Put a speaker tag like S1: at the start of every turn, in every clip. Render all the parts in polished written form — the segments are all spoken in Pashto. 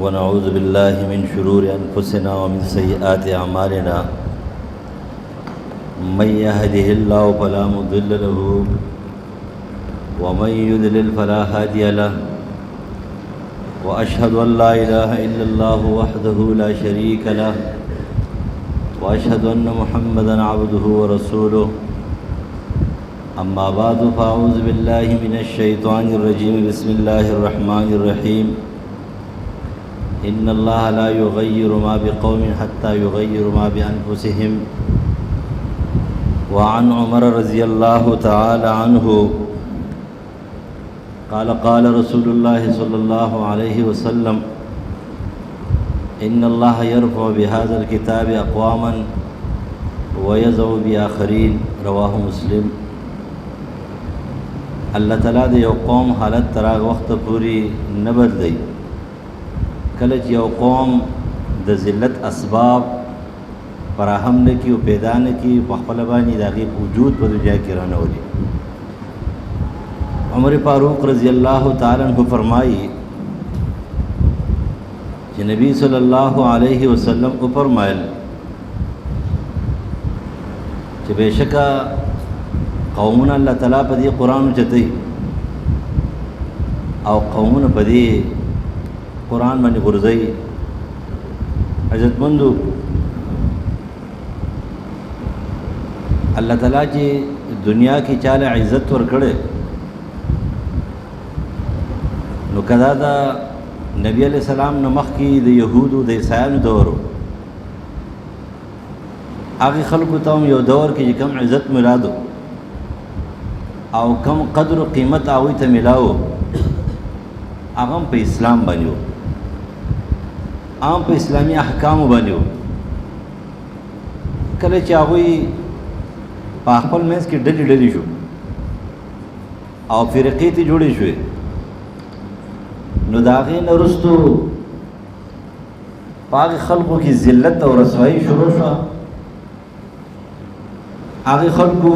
S1: ونعوذ بالله من شرور أنفسنا ومن سيئات أعمالنا من يهده الله فلا مضل له ومن يضلل فلا هادي له وأشهد أن لا إله إلا الله وحده لا شريك له وأشهد أن محمدًا عبده ورسوله أما بعد فأعوذ بالله من الشيطان الرجيم بسم الله الرحمن الرحيم إن الله لا يغير ما بقوم حتى يغيروا ما بأنفسهم وعن عمر رضي الله تعالى عنه قال قال رسول الله صلى الله عليه وسلم إن الله يرفع بهذا الكتاب أقواما ويضع بآخرين رواه مسلم. اللہ تعالیٰ د یو قوم حالت تر هغه وخته پورې نه بدلی کله چې یو قوم د ذلت اسباب فراهم نه کړي او پیدا نه کړي په خپله باندې د هغې وجود په دنیا کې رانولي. عمر فاروق رضی الله تعالی عنہ فرمایي چې نبی صلی الله علیه وسلم فرمایل چې بېشکه قومونه الله تعالی په دې قرآن چتوي او قومونه په دې قرآن باندې غورځوي. عزتمندو الله تعالی چې دنیا کې چاله عزت ورکړي نو کدا دا نبی علیہ السلام نه مخکې د یهودو د عیسایانو دور هغې خلکو ته هم یو دور کې چې کم عزت میلادو او کم قدر و قیمت هغوی ته میلاو هغه هم په اسلام باندې و عام په اسلامي احکامو باندې و. کله چې هغوی په خپل منځ کې ډلې ډلې شو او فرقې ته جوړې شوې نو د هغې نه وروستو په هغې خلکو کې ذلت او رسوایي شروع شوه. هغې خلکو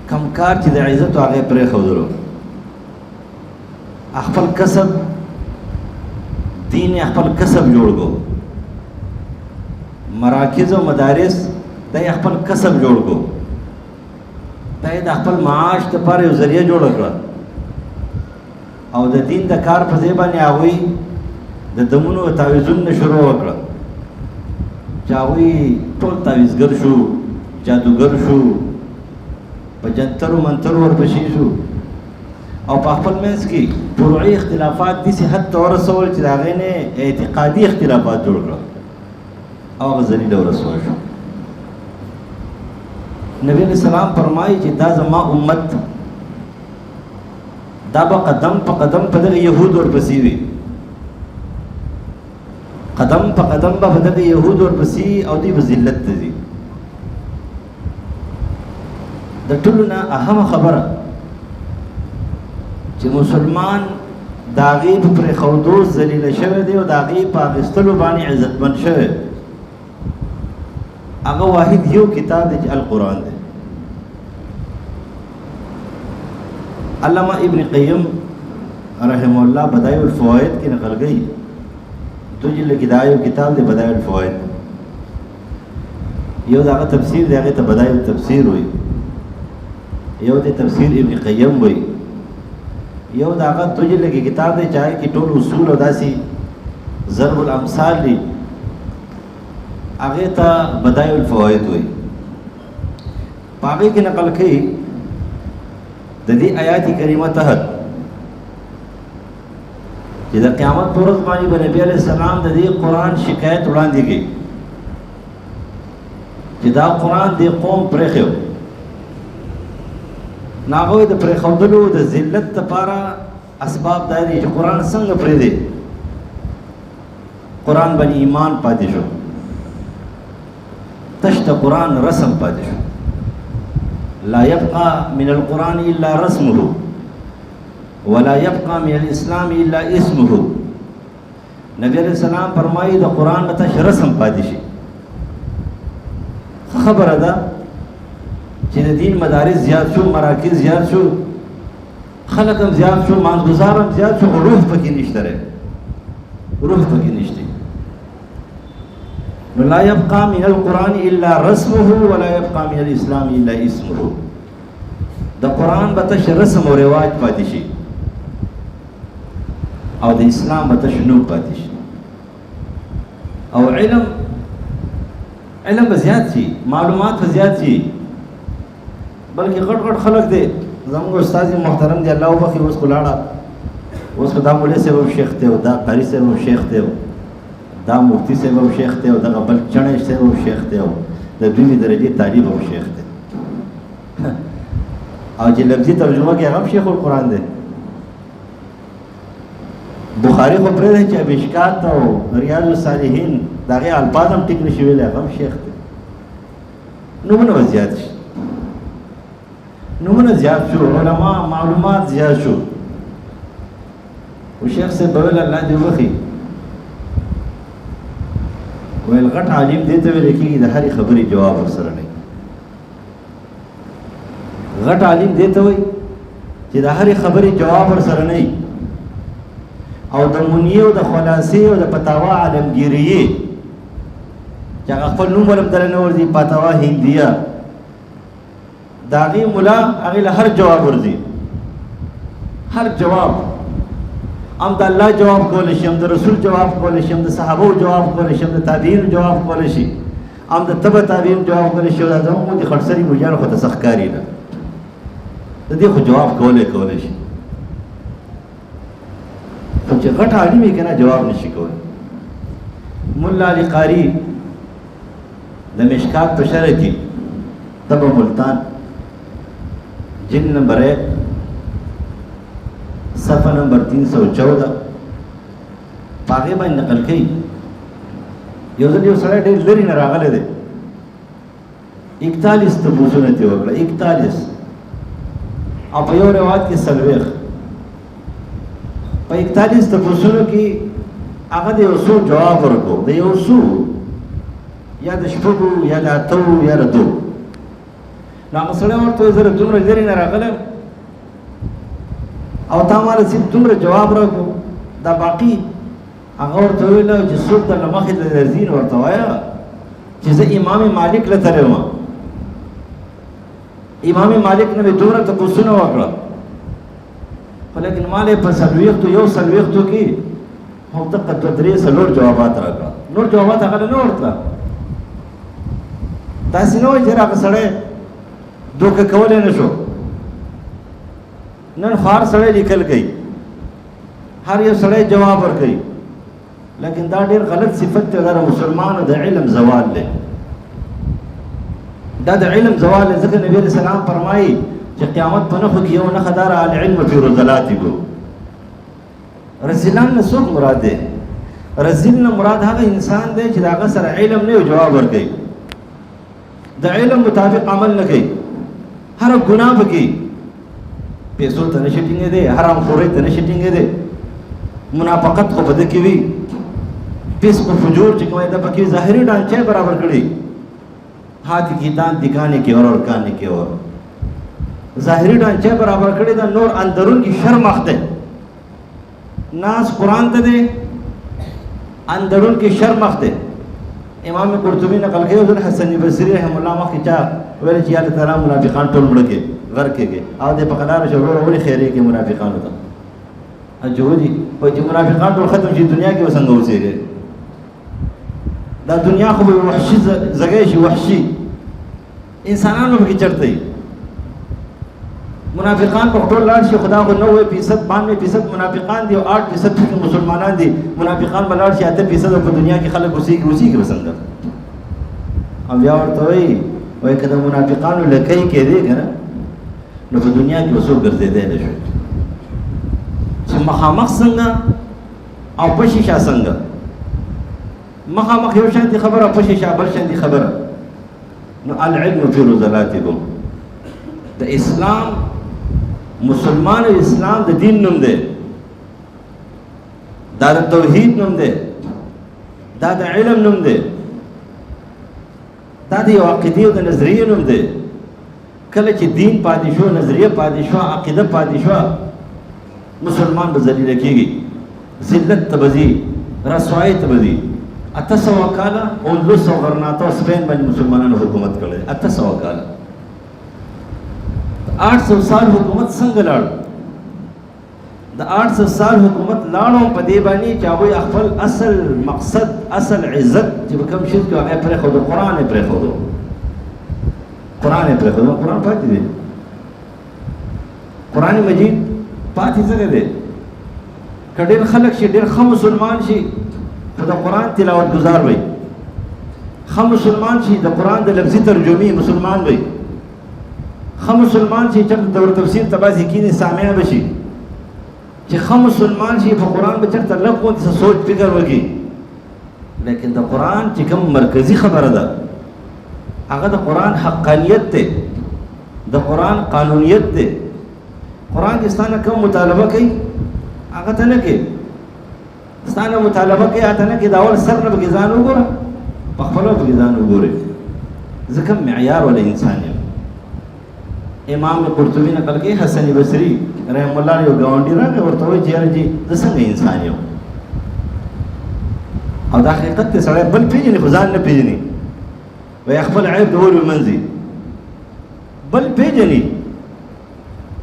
S1: کم کار چې د عزت هغې پرېښودلو خپل کسب دین یې خپل کسب جوړ کړو مراکز او مدارس دا یې خپل کسب جوړ کړو دا یې د خپل معاش دپاره یو ذریعه جوړه کړه او د دین د کار په ځای باندې هغوی د دمونو تعویضونه شروع وکړه چې هغوی ټول تعویضګر شو جادوګر شو په جنترو منترو ورپسې شو او په خپل منځ کې فروعي اختلافات داسې حد ته ورسول چې د هغې نه اعتقادي اختلافات جوړ کړه او هغه ذلیله او رسوا شو. نبی علیہ السلام فرمایي چې دا زما امت دا به قدم په قدم په دغه یهود ورپسې وي قدم په قدم به په دغه یهود ورپسې او دوی به ذلت ته ځي. د ټولو نه اهمه خبره چې مسلمان د هغې په پرېښودو ذلیله شوی دی او د هغې په اخیستلو باندې عزتمند شوی هغه واحد یو کتاب دی چې القرآن دی. علامہ ابن قیم رحمه الله بدائع الفوائد کې نقل گئی دو جلد کې دا یو کتاب دی بدائع الفوائد یو د هغه تفسیر دی هغې ته بدائع التفسیر وایي یو د تفسیر ابن قیم وایي یو د هغه دو جلد کې کتاب دی چې هغې کې ټول اصول او داسې ضرب الامثال دي هغې ته بدائع الفوائد وایي. په هغې کې نقل کوي د دې آیات کریمه تحت چې د قیامت په ورځ باندې به نبي علیه السلام د دې قرآن شکایت وړاندې کړي چې دا قرآن دې قوم پرېښی نو هغوی د پرېښودلو د ذلت دپاره اسباب دا دي چې قرآن څنګه پرېږدي قرآن باندې ایمان پاتې شو تش د قرآن رسم پاتې شو لا يبقى من القرآن إلا رسمه ولا يبقى من الإسلام إلا اسمه. نبی علیہ السلام فرمایي د قرآن نه تش رسم پاتې شي. خبره ده چې د دین مدارس زیات شو مراکز زیات شو خلق هم زیاد شو مانگزار هم زیاد شو روح پکی نشته رہے روح پکې نشته. نو لا يبقى من القرآن الا رسمه ولا يبقى من الاسلام الا اسمه. د قرآن به تش رسم او رواج پاتې شي او د اسلام به تش نوم پاتې شي او علم به زیات شي، معلومات به زیات شي. بلکې غټ خلک دی زموږ استاد محترم دی الله وبخي اوس خو لاړه، اوس خو دا مولوي صاحب شیخ دی او دا قاري صاحب شیخ دی او دا مفتی صاحب شیخ دی او دغه بل چڼی صاحب شیخ دی او د دویمې درجې طالب او شیخ دی او چې لفظي ترجمه کې هغه شیخ القرآن دی. بخاري خو پرېږدئ چې مشکات او ریاض الصالحین د هغې الفاظ هم ټیک نشي ویلی، هغه هم شیخ دی. نومونه به زیات شي، نومونه زیات شو، علما معلومات زیات شو. و شیخ صاحب به ویل الله دې وبخي ویل غټ عالم دې ته ویل کېږي د هرې خبرې جواب ورسره نه وي. غټ عالم دې ته وایي چې د هرې خبرې جواب ورسره نه وي او د منیې او د خلاصې او د فتاوا عالمګیریې چې هغه خپل نوم ولم دله نه ورځي، فتاوا هندیه، د هغې ملا هغې له هر جواب ورځي، هر جواب هم د الله جواب کولی شي، هم د رسول جواب کولی شي، هم د صحابو جواب کولی شي، هم د تابعینو جواب کولی شي، هم د تبع تابعین جواب کولی شي. دا زموږ د خټسري مجانو خو ته سخت کاري ده، د دې خو جواب کولی شي، خو چې غټ عالم یې که نه جواب نشي کولی. ملا علي قاري د مشکات په شرح کې تبع ملتان جلد نمبر 1 صفحه نمبر 314 په هغې باندې نقل کوي. یو ځل یو سړی ډېر لرې نه راغلی دی، 41 تپوسونه ترې وکړه، 41 او په یو روایت کې 40. په 41 تپوسونو کې هغه د یو څو جواب ورکړو، د یو څو یا د شپږو یا د اتو یا د 2. نو هغه سړی ورته وایي زه دومره لرې نه راغلم او تا ماله صرف دومره جواب راکړو، دا باقي هغه ورته وویل چې څوک درله مخې ته درځي نو ورته وایه چې زه امام مالک له تللی وم، امام مالک نه مې دومره تپوسونه وکړه، خو لیکن ما له په 40 یو 40 کې همدغه 2-3 جوابات راکړه، نور جوابات هغه نه ورتله. داسې نه وایي چې هغه سړی دوکه کولی نه شو. نن خو هر سړی لیکل کوي، هر یو سړی جواب ورکوي، لیکن دا ډېر غلط صفت دی، دا د مسلمانو د علم زوال دی، دا د علم زوال دی. ځکه نبي علیه السلام فرمایي چې قیامت په نښو کې یو نښه دا ده العلم فی رذلاتکم. رذیلان نه څوک مراد دی؟ رذیل نه مراد هغه انسان دی چې د هغه سره علم نه وي جواب ورکوي، د علم مطابق عمل نه کوي، هر ګناه پکې پیسو ته نشي ټینګېدی، حرام خورۍ ته نشي ټینګېدی، منافقت خو په ده کې وي، فسق و فجور چې کوم ده پکې ظاهري ډانچه برابر کړي، हाथ की दांत दिखाने की और काने की और ظاهری ढांचे बराबर कड़ी दा नूर अंदरून की शर्म अख्ते नास कुरान ते दे अंदरून की शर्म अख्ते. इमाम कुर्तुबी नकल के उधर हसन बसरी रहमतुल्लाह मख चा वेले चिया ताला मुनाफिकान टोल मुड़के घर के आदे पकड़ार शरो वली खैरे के मुनाफिकान होता अजोजी पर जो मुनाफिकान टोल खत्म जी दुनिया के वसंग उसे गए दा दुनिया को वहशी जगह शी वहशी इंसानों में चढ़ते ही मुनाफिकान पर टोल लाड़ शी खुदा को 90% 92% मुनाफिकान दी और 8% के मुसलमानान दी मुनाफिकान बलाड़ शी 8% पर दुनिया की खलक उसी की पसंद कर. अब यार तो वही कदम मुनाफिकान लकई के देगा ना न तो दुनिया की वसूल कर दे देने शो मखामख संगा और पशिशा संगा मखामख यो शांति खबर और पशिशा बल शांति खबर न अलइल्म फी रुज़लातिकुम. द इस्लाम मुसलमान इस्लाम द दीन नम दे दा तौहीद नम दे दा इल्म नम दे दा अक़ीदे द नज़रिये नम दे. कल ची दीन पादिशो नज़रिया पादिशो अक़ीदा पादिशो मुसलमान बजली रखेगी जिल्लत तबजी رسوایی ته به ځي. 800 کاله اندلس او غرناطه او سپین باندې مسلمانانو حکومت کړی. 800 کاله 800 سال حکومت څنګه لاړ؟ د 800 سال حکومت لاړو په دې باندې چې هغوی خپل اصل مقصد اصل عزت چې په کوم شي کې هغه پرېښودو، قرآن یې پرېښودو. قرآن یې پرېښودو. قرآن پاتې دی. قرآن مجید پاتې څنګه دی؟ که ډېر خلک شي، ډېر ښه مسلمان شي، خو د قرآن تلاوت ګزار وي. ښه مسلمان شي، د قرآن د لفظي ترجمې مسلمان وي. ښه مسلمان شي، چېرته د ور تفسیر ته بعضې کښېني سامع به شي. چې ښه مسلمان شي په قرآن به چېرته لږ غوندې څه سوچ فکر وکړي. لیکن د قرآن چې کوم مرکزي خبره ده هغه د قرآن حقانیت دی، د قرآن قانونیت دی. قرآن کې ستا نه کوم مطالبه کوي هغه ته نه کوي. ستا نه مطالبه کوي هغه ته نه کوي. د اول سر نه پکې ځان وګوره، په خپله پکې ځان وګورئ. زه کوم معیار والا انسان یم. امام قرطبي نقل کوي حسن بصري رحم الله یو ګاونډي راغی، ورته وایي چې یاره جي زه څنګه انسان یم؟ او دا حقیقت دی، سړی بل پېژني خو ځان نه پېژني. وایي خپل عیب د اور ومنځي، بل پېژني.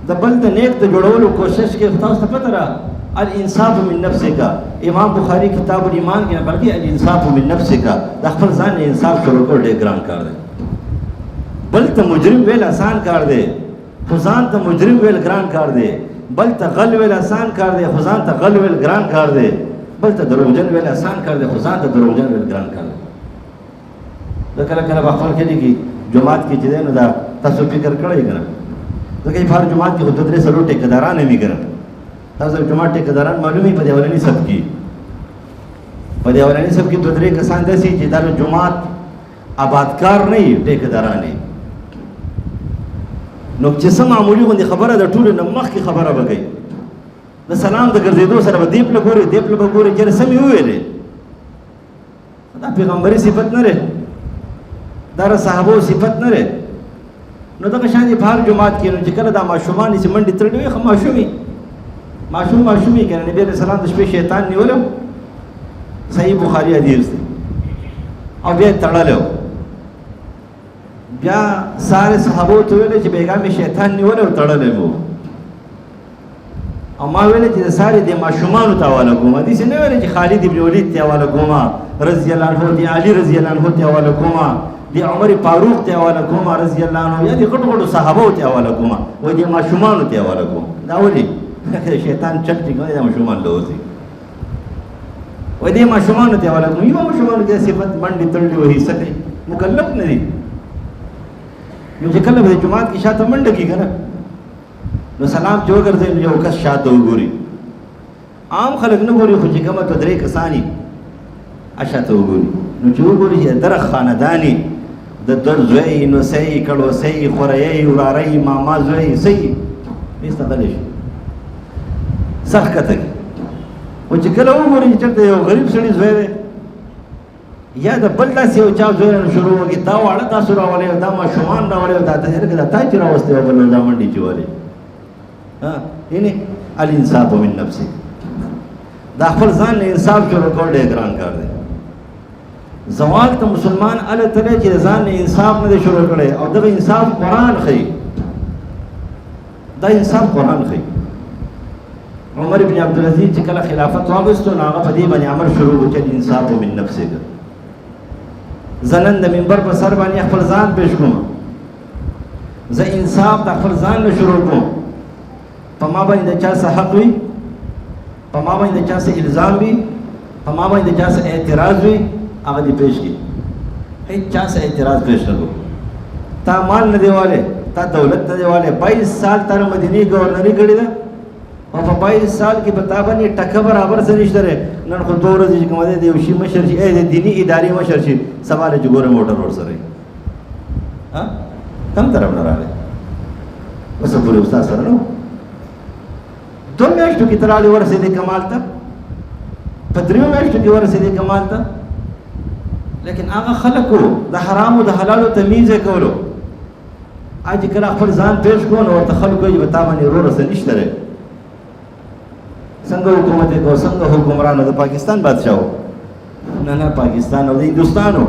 S1: د بل د نیک د جوړولو کوشش کې تاسو ته پته را الانصاف من نفسک. امام بخاري کتاب الایمان کې نقل کوي الانصاف من نفسک. د خپل ځان نه انصاف شروع کول ډېر ګران کار دی. بل ته مجرم ویل آسان کار دی، خو ځان ته مجرم ویل ګران کار دی. بل ته غل ویل آسان کار دی، خو ځان ته غل ویل ګران کار دی. بل ته دروغجن ویل آسان کار دی، خو ځان ته دروغجن ویل ګران کار دی. دا کله کله په خپل کلي کې جومات کې چې دی نو دا تاسو فکر کړی که نه؟ ځکه چې په هر جومات کې خو 2-3 څلور ټیکهداران هم وي که نه؟ تاسو جومات ټیکهداران معلوم وي په دې اولني صف کې. په دې اولني صف کې 2-3 کسان داسې چې دا جومات آبادکار نه وي، ټیکهداران وي. نو چې څه معمولي غوندې خبره د ټولو نه مخکې خبره به کوي. د سلام د ګرځېدو سره به دې پله ګورې دې پله به ګورې چېرې څه مې وویلې. دا پیغمبري صفت نه دی، دا د صحابو صفت نه دی. نو دغه شان دي په هر جومات کې نو چې کله دا ماشومان چې منډې تړلې وي ښه ماشوم یې که نه نبي علیه السلام د شپې شیطان نیولی و، صحیح بخاري حدیث دی، او بیا یې تړلی و. بیا سارے صحابو ته ویلې چې بیګا مې شیطان نیولی او تړلی مو. او ما ویلې چې د سارې دې ماشومانو ته حواله کوم. داسې نه ویلې چې خالد ابن ولید ته حواله کوم، رضی الله عنه، دې علي رضی الله عنه ته حواله کوم، دې عمر فاروق ته حواله کوم رضی الله عنه، یا دې غټو غټو صحابو ته حواله کوم، وایي دې ماشومانو ته حواله کوم. دا ولې شیطان چټ ټینګوي دا ماشومان له اوسي، وایي دې ماشومانو ته حواله کوم. یو ماشومانو کې صفت منډې تړلې وهي څه کوي؟ مکلف نه دي. نو چې کله به د جومات کې شاته منډه کېږي که نه نو سلام چې وګرځوي نو یو کس شاته وګوري. عام خلک نه ګوري، خو چې کومه 2-3 کسان یي شاته وګوري. نو چې وګوري چې د درخ خانداني د در زوی، نوسی، کړوسی، خوری، وراری، ماما زوی صحیح ایسته غلی شي سخ کته کي. خو چې کله وګوري چې چېرته یو غریب سړي زوی دی یا د بل داسې یو چا زوی نه شروع وکړي دا واړه تاسو راولئ او دا ماشومان راولئ او دا لکه دا تا چې راوستی او بل دا منډې چې ولې یعنې الانصاف من نفسک. دا خپل ځان نه انصاف شروع کول ډېر ګران کار دی. زوال ته مسلمان هله تللی چې د ځان نه انصاف نه دی شروع کړی. او دغه انصاف قرآن ښیي، دا انصاف قرآن ښیي. عمر بن عبدالعزیز چې کله خلافت واخیستو نو هغه په دې باندې عمل شروع کړو چې الانصاف من نفسک. زه نن د منبر په سر باندې خپل ځان پیش کوم، زه انصاف د خپل ځان نه شروع کوم. په ما باندې د چا څه حق وي، په ما باندې د چا څه الزام وي، په ما باندې د چا څه اعتراض وي، هغه دې پیش کړي. هیڅ چا څه اعتراض پیش نه کړو. تا مال نه دی والی، تا دولت نه دی والی، 22 سال تا مدینې ګورنري کړې ده او په 22 سال کې په تا باندې ټکه برابر څه نشته دی. نن خو 2 ورځې چې کومه دی د یو شي مشر شي، د دیني ادارې مشر شي، سبا له چې ګوره موټر ورسره وي. کوم طرف نه راغلی؟ اوس پورې استاد سره نه و. 2 میاشتو کې ته راغلې ورسېدې کمال ته، په 3 میاشتو کې ورسېدې کمال ته. لیکن هغه خلکو د حرامو د حلالو تمیز یې کولو. چې کله خپل ځان پیش کړو نو ورته خلکو وایي چې په تا باندې وروره څه نشته دی، څنګه حکومت کو څنګه حکمرانو د پاکستان بادشاہ نه پاکستان او د هندوستانو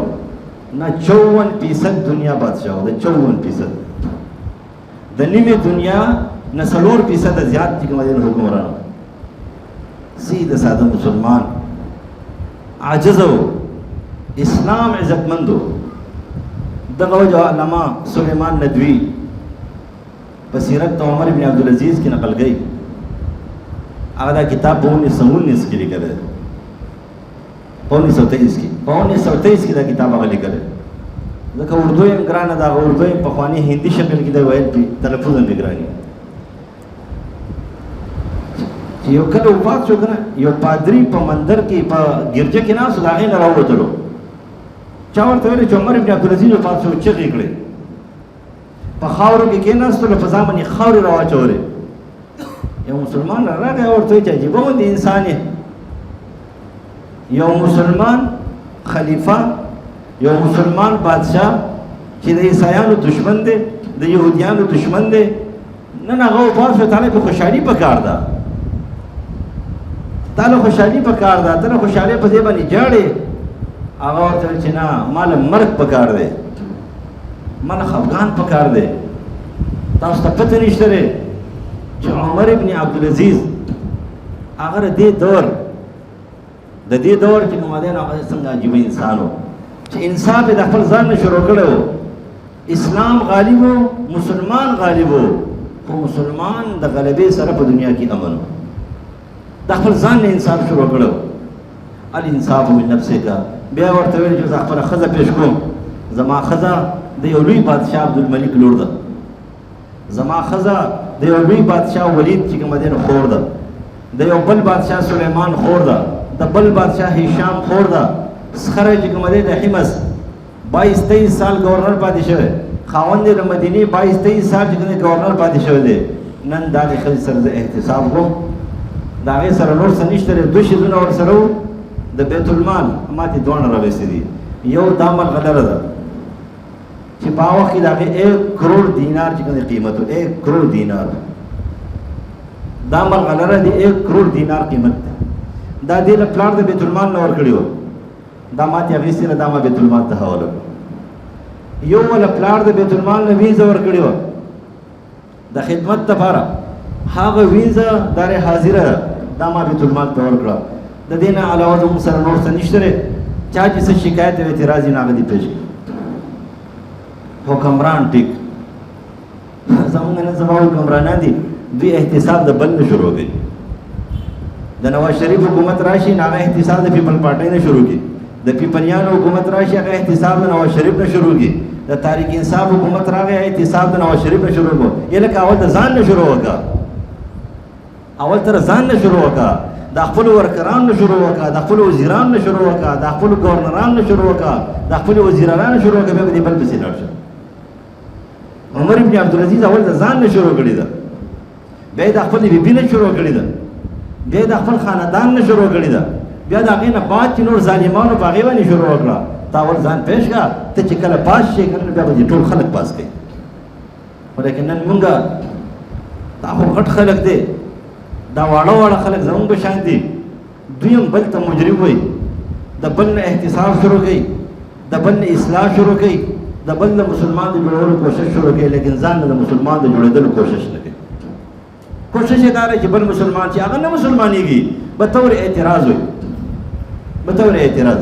S1: نه 54% دنیا بادشاہ د 54% د نیمه دنیا نه 4% زیات چې کوم دي حکمرانو سیده ساده مسلمان عاجزو اسلام عزتمندو دغه وجه علامه سلیمان ندوی په سیرت عمر ابن عبدالعزیز کې نقل گئی هغه دا کتاب په 1919 کې لیکل دی 1923 کې دا کتاب هغه لیکل دی ځکه اردو یې ګرانه ده اردو یې پخواني هندي شکل کې دی ویل پی تلفظ هم ګرانی چې یو کله وفات شو کنه یو پادری په مندر کې په ګرجه کې ناست هغه نه راووتلو چا ورته ویل چې عمر ابن عبدالعزیز وفات شو چغې کړې په خاورو کې کېناستلو په ځان باندې خاورې راواچولې یو مسلمان راغی ورته ویل چې عجیبه غوندې انسان یې یو مسلمان خلیفه یو مسلمان بادشاہ چې د عیسایانو دشمن دی د یهودیانو دشمن دی نن هغه وفات شو تعالی په خوشحالي پکار ده تعالی خوشحالي پکار ده ته خوشحالي په دې باندې جاړې هغه ورته ویل چې نه مال مرګ پکار دی مال خفګان پکار دی تاسو ته پته نشته دی چې عمر ابن عبدالعزیز هغه د دې دور کې کوم دی نو هغه څنګه عجیبه انسان و چې انصاف یې د خپل ځان نه شروع کړی و اسلام غالب و مسلمان غالب و خو مسلمان د غلبې سره په دنیا کې امن و د خپل ځان نه انصاف شروع کړی و الانصاف من نفسک بیا ورته ویل چې زه خپله ښځه پیش کوم زما ښځه د یو لوی بادشاه عبدالملک لور ده زما ښځه د یو لوی بادشاه ولید چې کومه دی نو خور ده د یو بل بادشاه سلیمان خور ده د بل بادشاه هشام خور ده سخره چې کومه دی د حمص 22-23 سال گورنر پاتې شوی خاوند یې د مدینې 22-23 سال چې کومه گورنر پاتې شوی دی نن د هغې ښځې سره زه احتساب کوم د هغې سره نور څه نشته دی 2 شیزونه ورسره وو د بیت المال ما دې دواړه راویستې دي یو دا ملغلره ده چې په هغه وخت کې د هغې 1 کروڑ دینار چې کوم قیمت و 1 کروڑ دینار دا ملغلره د 1 کروڑ دینار قیمت ده دا دې له پلار د بیت المال نه ورکړي وو دا ما ته اخیستې نه دا ما بیت المال ته حواله یو ولا پلار د بیت المال نه ویزه ورکړي وه د خدمت دپاره هغه ویزه دارې حاضره دا ما بیت المال ته ورکړه د دې نه علاوه زموږ سره نور څه نشته دی چا چې څه شکایت او اعتراض یې نه هغه دې پیش کړي حکمران ټیک زموږ نن سبا حکمرانان دي دوی احتساب د بل نه شروع کوي د نواز شریف حکومت راشي نه هغه احتساب د پیپل پارټۍ نه شروع کوي د پیپلیانو حکومت راشي هغه احتساب د نواز شریف نه شروع کوي د تحریک انصاف حکومت راغی احتساب د نواز شریف نه شروع کړو یې لکه اول د ځان نه شروع وکړه اول تر ځان نه شروع وکړه د خپل ورکران نه شروع وکړه د خپل وزیران نه شروع وکړه د خپل گورنران نه شروع وکړه د خپل وزیران نه شروع وکړه بیا به دې بل پسې لاړ شه عمر ابن عبدالعزیز اول د ځان نه شروع کړې ده بیا یې د خپل بیبي نه شروع کړې ده بیا د خپل خاندان نه شروع کړې ده بیا د هغې نه بعد چې نور ظالمانو په هغې باندې شروع وکړه تا اول ځان پیش کړه ته چې کله پاس شې که نه بیا به دې ټول خلک پاس کوي خو لیکن نن مونږ دا خو غټ خلک دی دا واړه واړه خلک زمونږ په شان دي دوی هم بل ته مجرم وایي د بل نه احتساب شروع کوي د بل نه اصلاح شروع کوي د بل نه مسلمان د جوړولو کوشش شروع کوي لیکن ځان نه د مسلمان د جوړېدلو کوشش نه کوي کوشش یې دا دی چې بل مسلمان چې هغه نه مسلمانېږي بطور اعتراض وي بطور اعتراض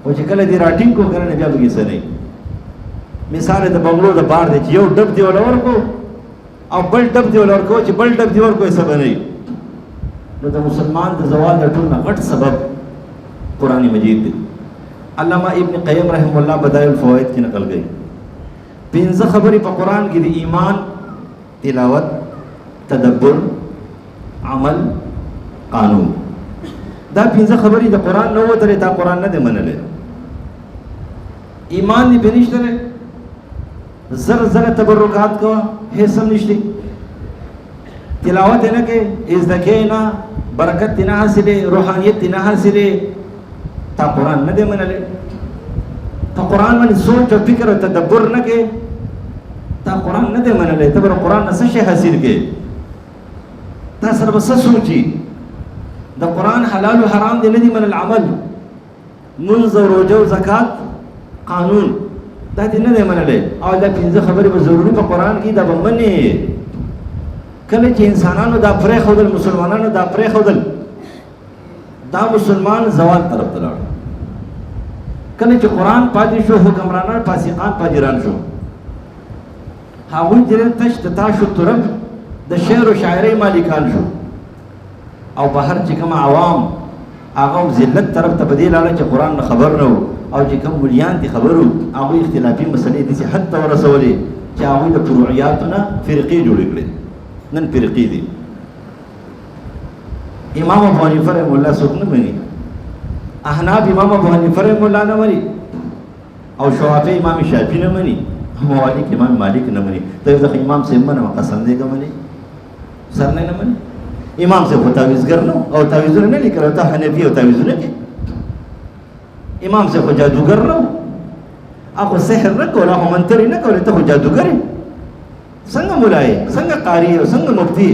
S1: او چې کله دې راټینګ کو کنه بیا به کیسه نه مثال د بنگلو د بار دی چې یو ډب دی ولا ورکو او بل ډب دی ولا ورکو چې بل ډب دی ورکو یې سبب نه نو د مسلمان د زوال د ټول نه غټ سبب قرآن مجید دی علامہ ابن قیم رحم الله بدائع الفوائد کې نقل گئی 15 خبرې په قرآن کې د ایمان تلاوت تدبر عمل قانون دا 15 خبرې د قرآن نه وترې دا قرآن نه دی منلی ایمان دې پې نشته دی زر زر تبرکات کوه هېڅ هم نشته تلاوت یې نه کوې زده کوې نه برکت دې نه حاصلې روحانیت دې نه حاصلې تا قرآن نه دی منلی ته قرآن باندې سوچ او فکر او تدبر نه کوې تا قرآن نه دی منلی ته به قرآن نه څه شی حاصل کوې تا سره به څه سوچي د قرآن حلال و حرام دی نه دي من العمل منځ او روژه او زکات قانون دا دې نه دی منلی او دا پنځه خبرې به ضروري په قرآن کې دا به منې کله چې انسانانو دا پرېښودل مسلمانانو دا پرېښودل دا مسلمان زوال طرف ته لاړ کله چې قرآن پاتې شو حکمرانان فاسقان فاجران شو هغوی ډېر تش د تاشو طرف د شعر و شاعرۍ مالکان شو او بهر چې کوم عوام هغه ذلت طرف ته په دې لاړه چې قرآن نه خبر نه او چې کوم ملیان دي خبر وو هغوی اختلافي مسلې داسې حد ته ورسولې چې هغوی د فروعیاتو نه فرقې جوړې کړې نن فرقې دي امام ابو حنیفه رحمه الله څوک نه مني احناف امام ابو حنیفه رحمه الله نه مني او شوافی امام شافعي نه مني مالک امام مالک نه مني ته ځکه امام صاحب منه قسم دې کوي سر نه مني امام صاحب تعویذګر نو او تعویذونه نه لیکل ته حنفي او تعویذونه کې امام صاحب جادوګر نو هغه سحر نه کول هغه منتر نه کول ته جادوګر څنګه مولای څنګه قاری او څنګه مفتی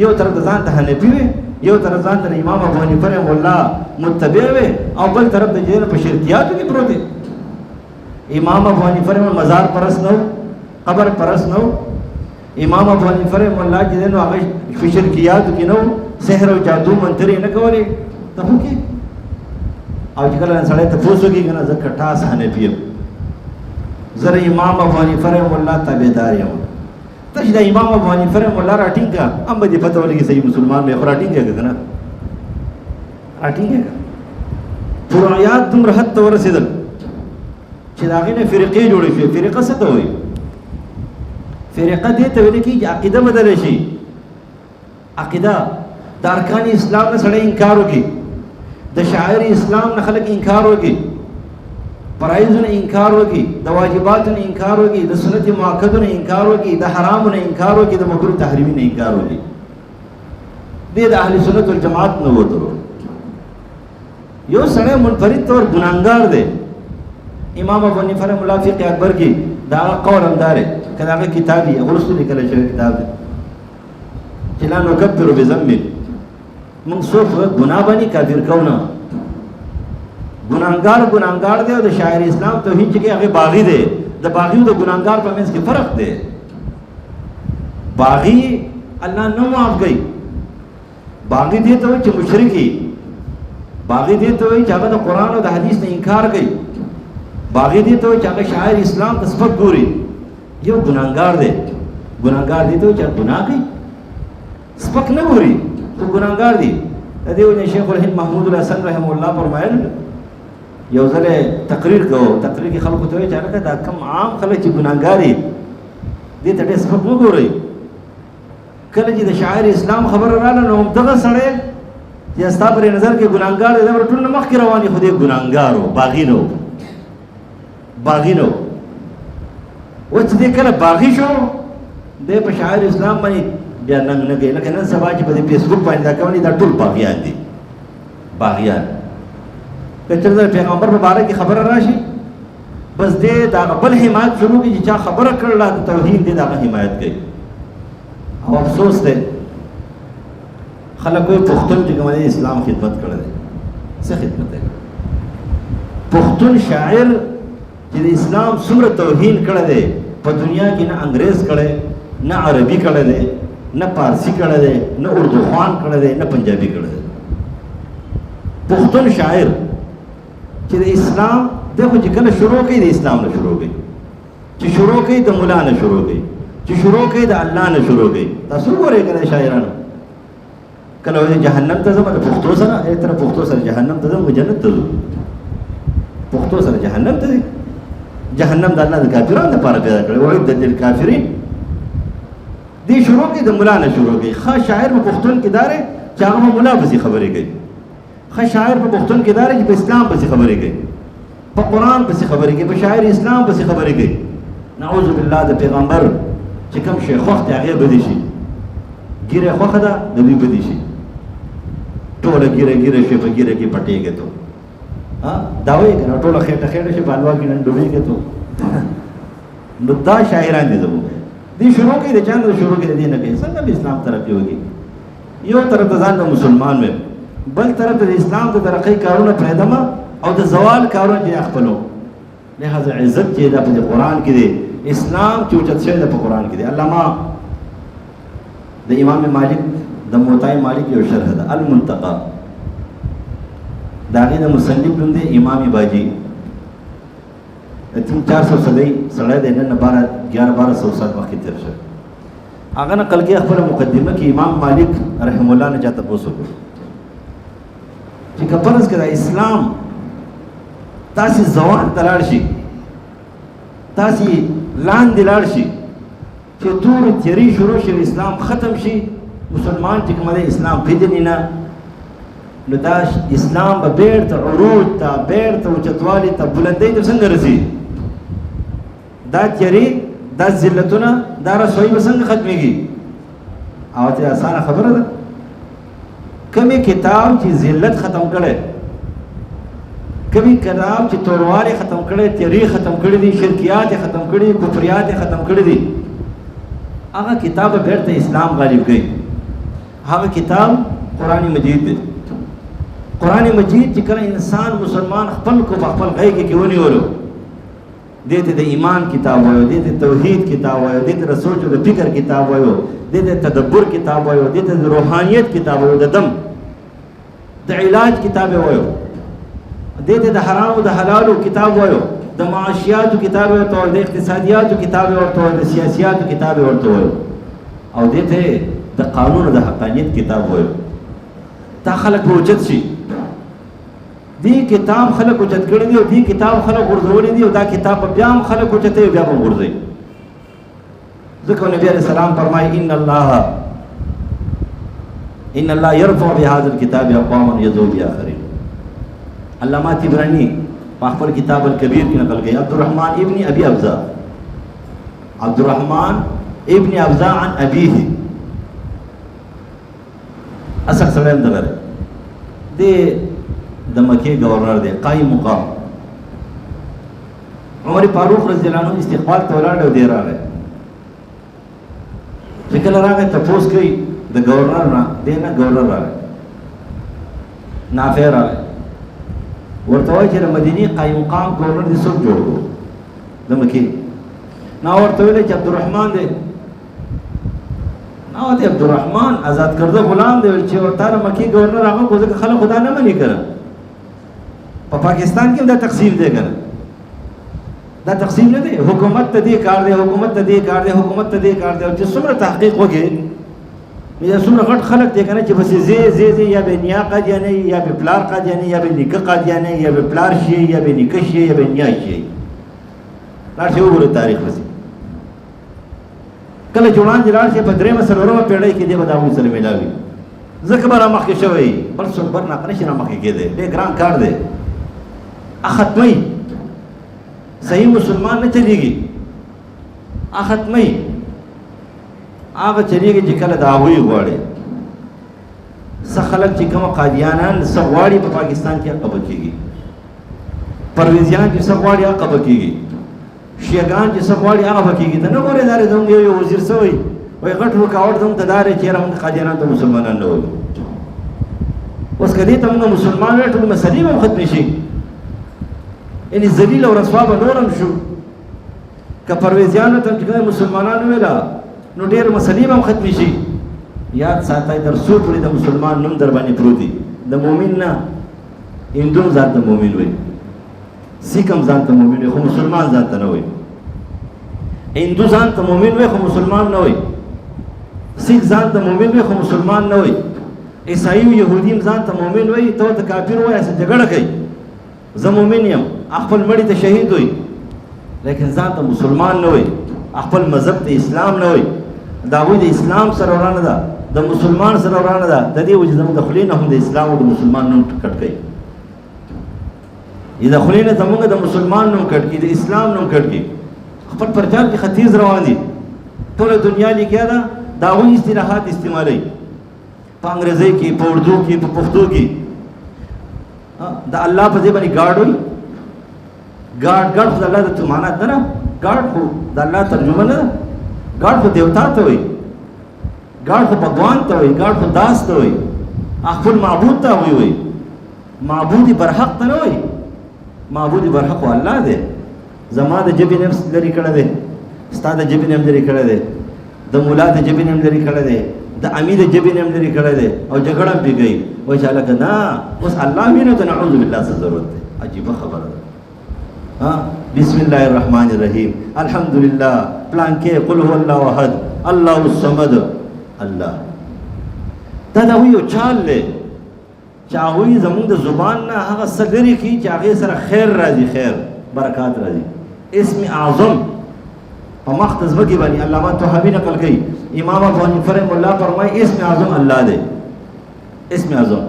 S1: یو طرف ځان ته حنفي وي یو طرف ځان ته امام ابو حنیفه رحمه الله متبع وي او بل طرف د جن په شرکیاتو کې پروت دي امام ابو حنیفه رحمه مزار پرس نو قبر پرس نو امام ابو حنیفه رحمه الله چې نو هغه په شرکیاتو کې نو سحر او جادو منتر نه کولې ته وکي او چې کله سړی ته پوسو کې کنه زکه ټاس حنفي یم زره امام ابو حنیفه رحمه الله تابعدار یم ته چې د امام ابو حنیفه رحمه الله راټینګه هم دې پته ولګي صحیح مسلمان به راټینګه کنه راټینګه فروعیات دومره حد ته ورسېدل چې د هغې نه فرقې جوړې شوې فرقه څه ته وایي فرقه دې ته ویل کېږي عقیده بدله شي عقیده د ارکان اسلام نه سړی انکار وکړي د شاعر اسلام نه خلک انکار وکړي فرایضو نه انکار وکړي د واجباتو نه انکار وکړي د سنت مؤکدو نه انکار وکړي د حرامو نه انکار وکړي د مکروه تحریمي نه انکار وکړي دې د اهل سنت والجماعت نه وته یو سړی منفرد طور ګناهګار دی امام ابو حنیفه رحمه الله فقه اکبر کې دا قول همدار کله هغه کتاب یې ورسته لیکل شوی کتاب دی چې لا نکفر بذنب موږ څوک ګناه باندې کافر کوو نه ګناهګار دی او د شاعر اسلام توحید چې هغه باغی دی د باغی او د ګناهګار په منځ کې فرق دی باغی الله نه معاف کوي باغی دی ته چې مشرکی باغی دی ته چې هغه د قران او د حدیث نه انکار کوي باغی دی ته چې هغه شاعر اسلام ته سپک ګوري یو ګناهګار دی ته چې ګناه کوي سپک نه ګوري تو ګناهګار دی د دې وجه شیخ الهند محمود الحسن رحمه الله فرمایل یو ځل تقریر کې خلکو ته وایي چې هغه دا کم عام خلک چې ګناهګار دي دې ته ډېر سپک مه ګورئ کله چې د شاعر اسلام خبره راغله نو همدغه سړی چې ستا پرې نظر کې ګناهګار دی دا به ټول نه مخکې روان دي خو دې ګناهګار و باغي نه اوس چې دې کله باغي شو دی په شاعر اسلام باندې بیا ننګ نه کوي لکه نن سبا چې په دې فیسبوک باندې دا کوي دا ټول باغیان دي که چېرته د پیغمبر په باره کې خبره راشي بس دې د هغه بل حمایت شروع کړي چې چا خبره کړله د توحید دې د هغه حمایت کوي او افسوس دی خلک وایي پښتون چې کوم دی اسلام خدمت کړی دی څه خدمت دی پښتون شاعر چې د اسلام څومره توهین کړی دی په دنیا کې نه انګریز کړی نه عربي کړی دی نه پارسی کړی دی نه اردو خوان کړی دی نه پنجابي کړی دی پښتون شاعر چې د اسلام دغه چې کله شروع کوي د اسلام نه شروع کوي چې شروع کوي د مولا نه شروع کوي چې شروع کوي د الله نه شروع کوي تاسو ګورئ کنه شاعرانو کله وایي جهنم ته ځم د پښتو سره تر پښتو سره جهنم ته ځم جنت ته ځم پښتو سره جهنم ته ځي جهنم د الله د کافرانو لپاره پیدا کړی وایي د کافرین دې شروع کوي د مولا نه شروع کوي ښه شاعر په پښتون کې داره چې هغه مولا پسې خبرې کوي ښه شاعر په پښتون کې داره چې په اسلام پسې خبرې کوي په قرآن پسې خبرې کوي په شاعر اسلام پسې خبرې کوي نعوذ بالله د پیغمبر چې کوم شی خوښ دی هغې بدې شي ګیره خوښه ده د دوی بدې شي ټوله ګیره شي په ګیره کې پټېږي تو دا وایي که نه ټوله خېټه شي په حلوا کې نن ډوبېږي تو نو دا شاعران دي زموږ دې شروع کوي د چا نه شروع کوي د دې نه کوي څنګه به اسلام طرف کې وږي یو طرف ته ځان د مسلمان ویم، بل طرف ته د اسلام د ترقۍ کارونه پرېږدم او د زوال کارونه چې خپلو. لہذا عزت چې دا په قرآن کې دی، اسلام چې اوچت شوی دی په قرآن کې دی. علامه د امام مالک د موطأ مالک یو شرح ده المنتقى، د هغې د مصنف نوم دی امام باجي. د 300-400 صدۍ سړی دی، نن 1100-1200 سال مخکې تېر شوی. هغه نقل کې خپله مقدمه کې امام مالک رحم الله نه چا تپوس وکړو چې که فرض کړه اسلام تاسې زوال ته لاړ شي، تاسې لاندې لاړ شي، چې تورې تیرې شروع شي، اسلام ختم شي، مسلمان چې کومه دی اسلام پېژني نه، نو دا اسلام به بیرته عروج ته، بیرته اوچتوالي ته، بلندۍ ته څنګه رسي؟ دا تیرې، دا ذلتونه، دا رسوایي به څنګه ختمېږي؟ او ته اسانه خبره ده. کمی کتاب چې ذلت ختم کړی، کمی کتاب چې توروالی ختم کړی، تیری ختم کړی دي، شرکیات ختم کړي، کفریات ختم کړي دي، هغه کتاب بیرته اسلام غالب کوي. هغه کتاب قرآن مجید دی. قرآن مجید چې کله انسان مسلمان خپل کو په خپل غیږ کې ونیولو، دې ته د ایمان کتاب وایو، دې ته توحید کتاب وایو، دې ته د سوچ او د فکر کتاب وایو، دې ته تدبر کتاب وایو، دې ته د روحانیت کتاب وایو، د دم د علاج کتاب وایو، دې ته د حرام او د حلالو کتاب وایو، د معاشیاتو کتاب ورته وایو، د اقتصادیاتو کتاب ورته وایو، د سیاسیاتو کتاب ورته وایو، او دې ته د قانون او د حقانیت کتاب وایو. دا خلک به اوچت شي. دی کتاب خلک اوچت کړي دي او دی کتاب خلک غورځولی دي او دا کتاب به بیا هم خلک اوچتوي او بیا به هم غورځوي. ځکه نبي علیه السلام فرمایي ان الله يرفع بهذا الكتاب اقواما يذو باخرين. علامه طبراني په خپل کتاب الکبیر کې نقل کړي عبدالرحمن ابن ابي ابزا، عبدالرحمن ابن ابزا عن ابيه، اصل سره هم دغه دی، د مکې گورنر دی، قائم مقام. عمر فاروق رضی الله عنه استقبال ته ولاړ او دی راغی. چې کله راغی تپوس کوي د گورنر نه، دی نه گورنر راغی، نافع راغی، ورته وایي چې د مدینې قائم مقام گورنر دې څوک جوړ کړو د مکې؟ نا ورته ویلی چې عبدالرحمن دی. نا ورته عبدالرحمن آزاد کرده غلام دی، چې ورته مکې گورنر هغه کو ځکه خلک خدا نه مني کړه. په پاکستان کې دا تقسیم دی کنه، دا تقسیم نه دی، حکومت ته دې کار دی، حکومت ته دې کار دی، حکومت ته دې کار دی. او چې څومره تحقیق وکړي، یا څومره غټ خلک دی کنه چې بس زی یا به نیا قادیانی، یا به پلار قادیانی، یا به نیکه قادیانی، یا به پلار شي، یا به نیکه شي، یا به نیا شي. لاړ شي وګورئ تاریخ پسې. کله چې وړاندې لاړ شي په 3-4 پیړۍ کې دې به د هغوی سره میلاوي، ځکه به رامخکې شوی، بل څوک بل نه شي رامخکې کېدی. ډېر ګران کار دی. ختمي صحیح مسلمان نه چلیږي، ختمي هغه چلیږي چې کله د هغوی غواړي. څه خلک چې کوم قادیانان څه غواړي په پاکستان کې هغه به کېږي، پرویزیان چې څه غواړي هغه به کېږي، شیعګان چې څه غواړي هغه به کېږي. ته نه ګورې دا زموږ یو وزیر څه وایي، وایي غټ رکاوټ زموږ ته دا دی چې یاره موږ قادیانان ته مسلمانان نه وایو. اوس که دې ته موږ مسلمان وایو ټولې مسلې به هم ختمې شي، یعنی ذلیل او رسوا به نور هم شو. که پرویزیانو ته چې مسلمانانو ویله نو ډېر مسلې به هم ختمې شي. یاد ساتئ تر څو پورې د مسلمان نوم در باندې پروت دی. د مؤمن نه هندو هم ځان ته مؤمن وایي، سیک هم ځان ته مؤمن وایي، خو مسلمان ځان ته نه وایي. هندو ځان ته مؤمن وایي خو مسلمان نه وایي، سیک ځان ته مؤمن وایي خو مسلمان نه وایي، عیسائی او یهودي هم ځان ته مؤمن وایي، ته ورته کافر وایي، هسې جګړه کوي. زه مؤمن یم، خپل مړي ته شهید وایي، لیکن ځان ته مسلمان نه وایي، خپل مذهب ته اسلام نه وایي. د هغوی د اسلام سره ورانه ده، د مسلمان سره ورانه ده. د دې وجې زموږ د خولې نه هم د اسلام او د مسلمان نوم کټ کوي، د خولې نه زموږ د مسلمان نوم کټ کړي، د اسلام نوم کټ کړي. خپل پرچار کې ختیځ روان دي، ټوله دنیا لګیا ده، د هغوی اصطلاحات استعمالوي په انګریزۍ کې، په اردو کې، په پښتو کې. د الله په ځای باندې ګاډ وایي، ګاډ خو د الله د تمانات نه، ګاډ خو د الله ترجمه نه ده، ګاډ خو دیوتا ته وایي، ګاډ خو بګوان ته وایي، ګاډ خو داس ته وایي، خپل معبود ته وایي. معبود برحق ته نه وایي، معبود برحق خو الله دی. زما د ژبې نه لرې کړی دی، ستا د ژبې نه هم لرې کړی دی، د ملا د ژبې نه هم لرې کړی دی، د امي د ژبې نه هم لرې کړی دی، او جګړه هم پرې کوي. وایي چې هلکه نه اوس الله وینو ته نعوذ بالله څه ضرورت دی. عجیبه خبره ده. بسم الله الرحمن الرحیم، الحمدلله، پلانکې، قل هو الله احد، الله الصمد. الله دا د هغوی یو چال دی چې هغوی زمونږ د زبان نه هغه څه لرې کړي چې هغې سره خیر راځي، خیر برکات راځي. اسم اعظم په مخ د ځمکې باندې علامه طحاوي نقل کوي، امام ابو حنیفه رحمه الله فرمایي اسم اعظم الله دی. اسم اعظم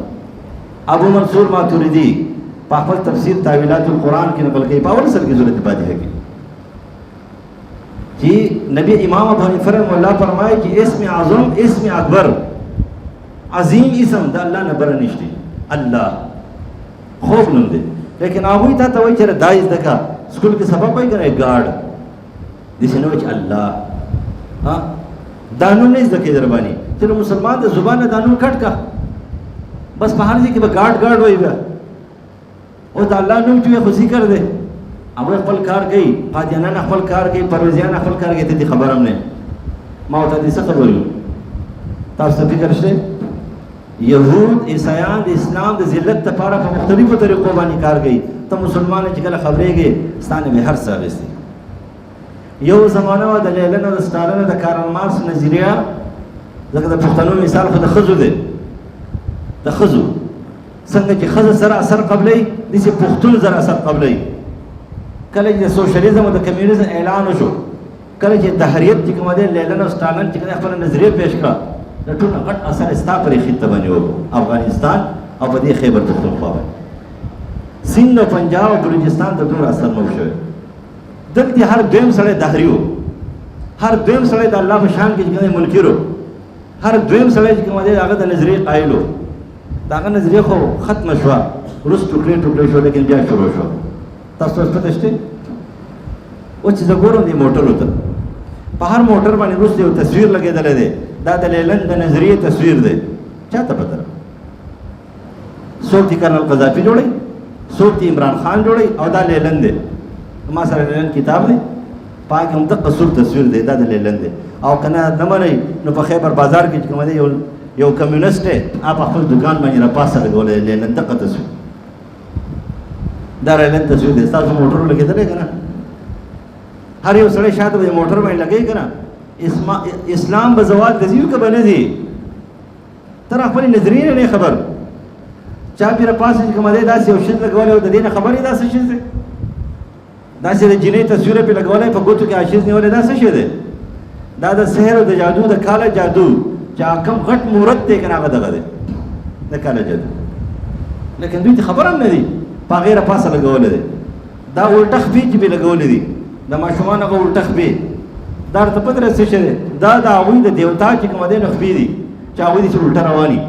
S1: ابو منصور ماتوریدی په خپل تفسیر تعویلات القرآن کې نقل کوي، په اول سر کې سورۃ فاتحه کې چې نبی امام ابو حنیفه رحمه الله فرمایي چې اسم اعظم اسم اکبر، عظیم اسم د الله نه بره نشته. الله خوب نوم دی، لیکن هغوی تا ته وایي چې دا یې زده کړه، سکول کې سبق وایي که نه ګاډ داسې نه وایي چې الله دا نوم نه زده کوي در باندې چې د مسلمان د زبان نه دا نوم کټ کا، بس په هر ځای کې به ګاډ ګاډ وایي بیا. او د الله نوم چې خو ذکر دی، هغوی خپل کار کوي، قادیانان خپل کار کوي، پرویزیان خپل کار کوي، ته دې خبر هم نه. ما ورته دې څه خبر وي؟ تاسو ته فکر شته؟ یهود عیسایان د اسلام د ذلت لپاره په مختلفو طریقو باندې کار کوي. ته مسلمان چې کله خبرېږې ستا نه به هر څه اخېستي. یو زمانه وه د لینن او د سټالن د کارل مارکس نظریه، ځکه د پښتنو مثال خو د ښځو دی، د ښځو څنګه چې ښځه سره اثر قبلوي داسې پښتون سره اثر قبلوي. کله چې د سوشلیزم او د کمیونیزم اعلان وشو، کله چې دهریت چې کومه دی لینن او سټالن چې کله خپله نظریه پیش کړه، د ټول غټ اثر ستا پرې خطه باندې وکړو، افغانستان او په دې خیبر پښتونخوا باندې، سند او پنجاب او بلوچستان ته دومره اثر نه و شوی. دلته هر دویم سړی دهري و، هر دویم سړی د الله په شان کې چې کوم منکر و، هر دویم سړی چې کوم دی هغه د نظریې قایل و. د هغه نظریه خو ختمه شوه، وروسته ټوکرې ټوکرې شو، لیکن بیا شروع شوه. تاسو اوس پته شته؟ اوس چې زه ګورم دې موټرو ته، په هر موټر باندې وروسته یو تصویر لګېدلی دی، دا د لیلن د نظریې تصویر دی. چا ته پته؟ څوک دې کرنل قذافي جوړوي، څوک دې عمران خان جوړوي، او دا لیلن دی. ما سره لیلن کتاب دی، پاک هم دقه سور تصویر دی، دا د لیلن دی. او که نه منئ نو په خیبر بازار کې چې کوم دی یو کمیونسټ دی، هغه په خپل دکان باندې راپاسه لګولی لیلن دقه تصویر، دا لیلن تصویر دی. ستاسو موټرو لګېدلی که نه؟ هر یو سړی شاته به موټر باندې لګوي که نه؟ اسلام به زوال ته ځي که به نه ځي؟ ته را خپلې نظریې نه خبر، چا پې راپاسه چې کومه دی داسې یو شی لګولی او د دې نه خبر یې دا څه شی دی؟ داسې د جینۍ تصویره پې لګولی، په ګوتو کې عاشیز نیولی، دا څه شی دی؟ دا د سحر او د جادو، د کاله جادو چې کوم غټ مورت دی که نه هغه دغه دی، د کاله جادو. لیکن دوی ته خبر هم نه دي، په هغې راپاسه لګولی دی. دا الټه خپې چې پې لګولی دي، د ماشومان هغه الټه خپې، دا ورته پته لري څه شی دی؟ دا د هغوی د دیوتا چې کومه دی نو خپې دي چې هغوی دې چې الټه رواني،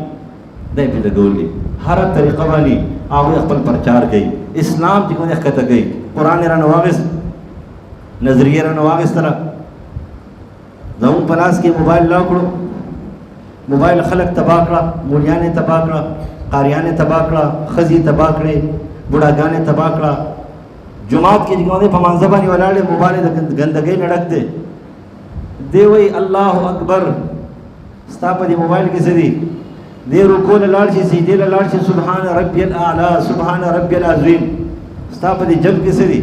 S1: دا یې پې لګولي. هره طریقه باندې هغوی خپل پرچار کوي، اسلام چې کوم دی ښکته کوي. قرآن یې رانه واخېست، نظریې یې رانه واخېستله. زمونږ په لاس کې موبایل راکړو، موبایل خلک تباه کړه، مولیان یې تباه کړه، قاریان یې تباه کړه، ښځې یې تباه کړې، بوډاګان یې تباه کړه. جماعت کې چې کوم دی په مانځه باندې ولاړ دی، موبایل یې د ګندګۍ نه ډک دی. دی وایي الله اکبر، ستا په دې موبایل کې څه دي؟ دی رکوع له لاړ شي، سجدې له لاړ شي، سبحان ربي الاعلی، سبحان ربي العظیم. ستا په دې جب کې څه دي؟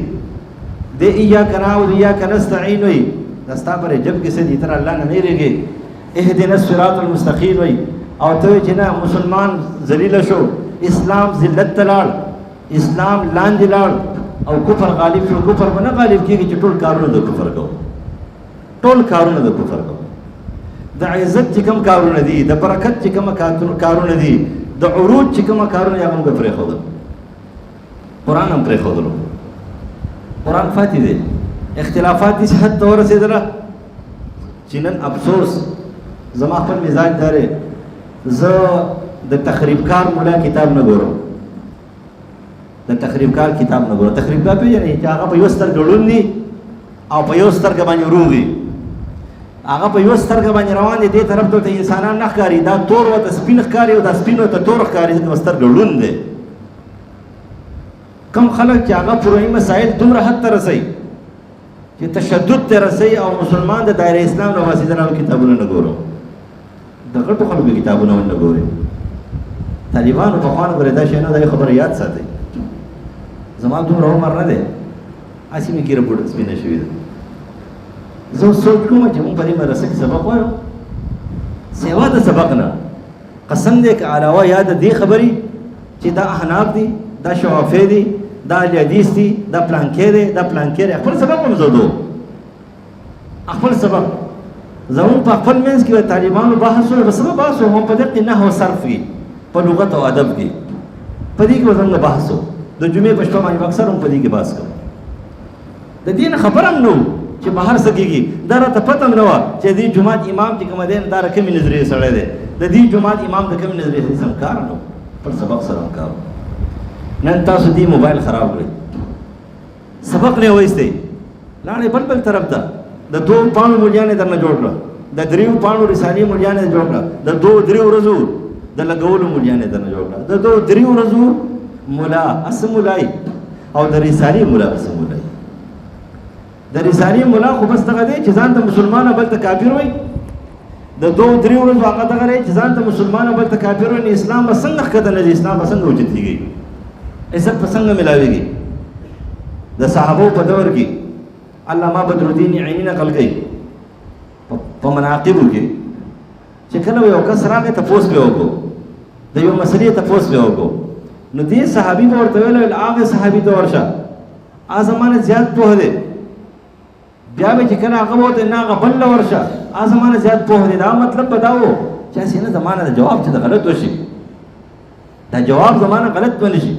S1: دی ایاک نعبد ایاک نستعین وایي، دا ستا په دې جب کې څه دي؟ تر الله نه ویرېږې. اهدنا الصراط المستقیم وایي. او ته وایي چې نه مسلمان ذلیله شو، اسلام ذلت ته لاړ، اسلام لاندې لاړ او کفر غالب شو. کفر به نه غالب کېږي چې ټول کارونه د کفر کوو، ټول کارونه د کفر کوو. د عزت چې کوم کارونه دي، د برکت چې کوم کارونه دي، د عروج چې کوم کارونه هغه موږ پرېښودل، قرآن هم پرېښودلو. قرآن فاتح دی. اختلافات دې حد ته ورسېدله چې نن افسوس زما خپل مزاج دا دی، زه د تخریبکار مولا کتاب نه ګورم، د تخریبکار کتاب نه ګورم. تخریبکار پېژنئ چې هغه په یو سترګه ړوند دي او په یو سترګه باندې روغ وي. هغه په یو سترګه باندې روان دي، دې طرف ته انسانان نه ښکاري، دا تور ورته سپین ښکاري او دا سپین ورته تور ښکاري، ځکه سترګه ړوند دی. کم خلک چې هغه فروعي مسایل دومره حد ته رسوي چې تشدد ته رسوي او مسلمان د دایره اسلام له واسطې نه کتابونه نه ګورو، د غټو خلکو کتابونه ونه ګوري. طالبانو پخوانو ګورې دا شی نه، دا خبره یاد ساتئ. زما دومره عمر نه دی، هسې مې ګیره بوډه سپینه شوې ده. زه سوچ کوم چې مونږ په دې مدرسه کې سبق وایو، سیوا د سبق نه قسم دی که علاوه یا د دې خبرې چې دا احناف دي، دا شوافی دي، دا اهل حدیث دي، دا پلانکی دی، دا پلانکی دی، خپل سبق هم زه دو خپل سبق زمونږ په خپل منځ کې د طالبانو بحث وایو، بس به بحث وم په دقې نحو او صرف کې، په لغت او ادب کې، په دې کې به زموږ بحث و. د جمعې په شپه باندې اکثر هم په دې کې بحث کوو. د دې نه خبر هم نه و چې بهر څه کېږي، دا راته پته هم نه وه چې دې جومات امام چې کومه دی دا کومې نظریې سړی دی، د دې جومات امام د کومې نظریې هېڅ هم کار نه و، خپل سبق سره هم کار و. نن تاسو دې موبایل خراب کړئ، سبق نه وایستی، لاړې بل طرف ته، د 2 پاڼو مولیانې درنه جوړ کړه، د 3 پاڼو رسالې مولیانې جوړ کړه، د 2-3 ورځو د لګولو مولیانې درنه جوړ کړه، د 2-3 ورځو مولا اسم مولای او د رسالې مولا اسم مولای. د رسالې مولا خو بس دغه دی چې ځان ته مسلمان بل ته کافر وایي، د 2-3 ورځو هغه دغه دی چې ځان ته مسلمان بل ته کافر وایي. اسلام به څنګه ښکته نه ځي، اسلام به څنګه اوچتېږي، عزت به څنګه ملاوېږي. د صحابو په دور کې علامه بدرالدین عیني نقل کوي په مناقبو کې چې کله یو کس راغی تپوس پرې وکړو، د یو مسلې تپوس پرې وکړو، نو دې صحابي به ورته ویل هغه صحابي ته ورشه، هغه زمانه زیات پوه دی. بیا به چې کله هغه وته نه هغه بل ورشه، هغه زمانه زیات پوه دی. دا مطلب به دا و چې هسې نه زمانه د جواب چې د غلط وشي، دا جواب زمانه غلط ونه شي.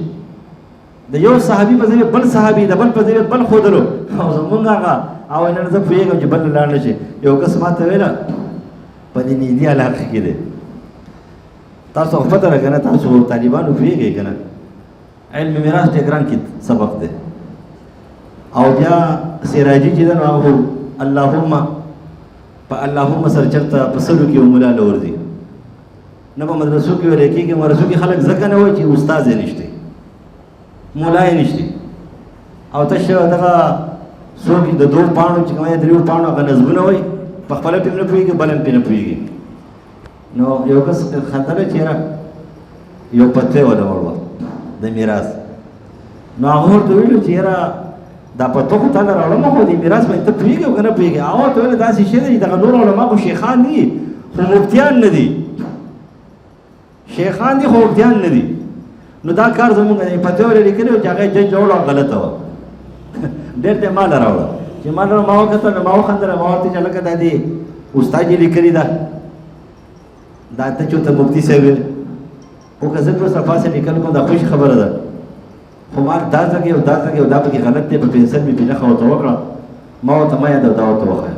S1: د یو صحابي په ځای بل صحابي، د بل په ځای بل ښودلو، او زمونږ هغه او نن زه پوهېږم چې بل لاړ نه شي. یو کس ما ته ویله په دې نږدې علاقه کې دی، تاسو خو پته ده که نه، تاسو طالبانو پوهېږئ که نه، علم میراث ډېر ګران سبق دی. او بیا سراجي چې ده نو هغه اللهم په اللهم سره چېرته په سلو کې مولا له ورځي، نه په مدرسو کې ویلی کېږي. مدرسو کې خلک ځکه نه وایي چې استاد یې نشته، مولا یې نشته، او تش دغه څوک د 2 پاڼو چې کوم 3 پاڼو هغه نظمونه وایي، په خپله پرې نه پوهېږي، بل هم پرې نه پوهېږي. نو یو کس خطره چې یاره یو پته وله وړوه د میراث، نو هغه ورته ویلو چې یاره دا پته خو تا له راوړم، خو د میراث باندې ته پوهېږې او که نه پوهېږې؟ هغه ورته ویله داسې شی دی چې دغه نور علما خو شیخان دي خو مفتیان نه دي، شیخان دي خو مفتیان نه دي. نو دا کار زمونږ دی، پته ولې لیکلي وو چې هغه جج جوړه او غلطه وه. ډېر ته ما له راوړه چې ما له ما وکتل، ما وخندله، ما ورته چې هلکه دا دې استاد یې لیکلي ده، دا ته چې ورته مفتي صاحب ویل، خو که زه پرې صفا سره لیکل کوم دا خوش خبره ده، خو ما دا ځکه او دا ځکه او دا پکې غلط دی، په پنسل مې پې نښه ورته وکړه، ما ورته ما یاد او دا ورته وښیه.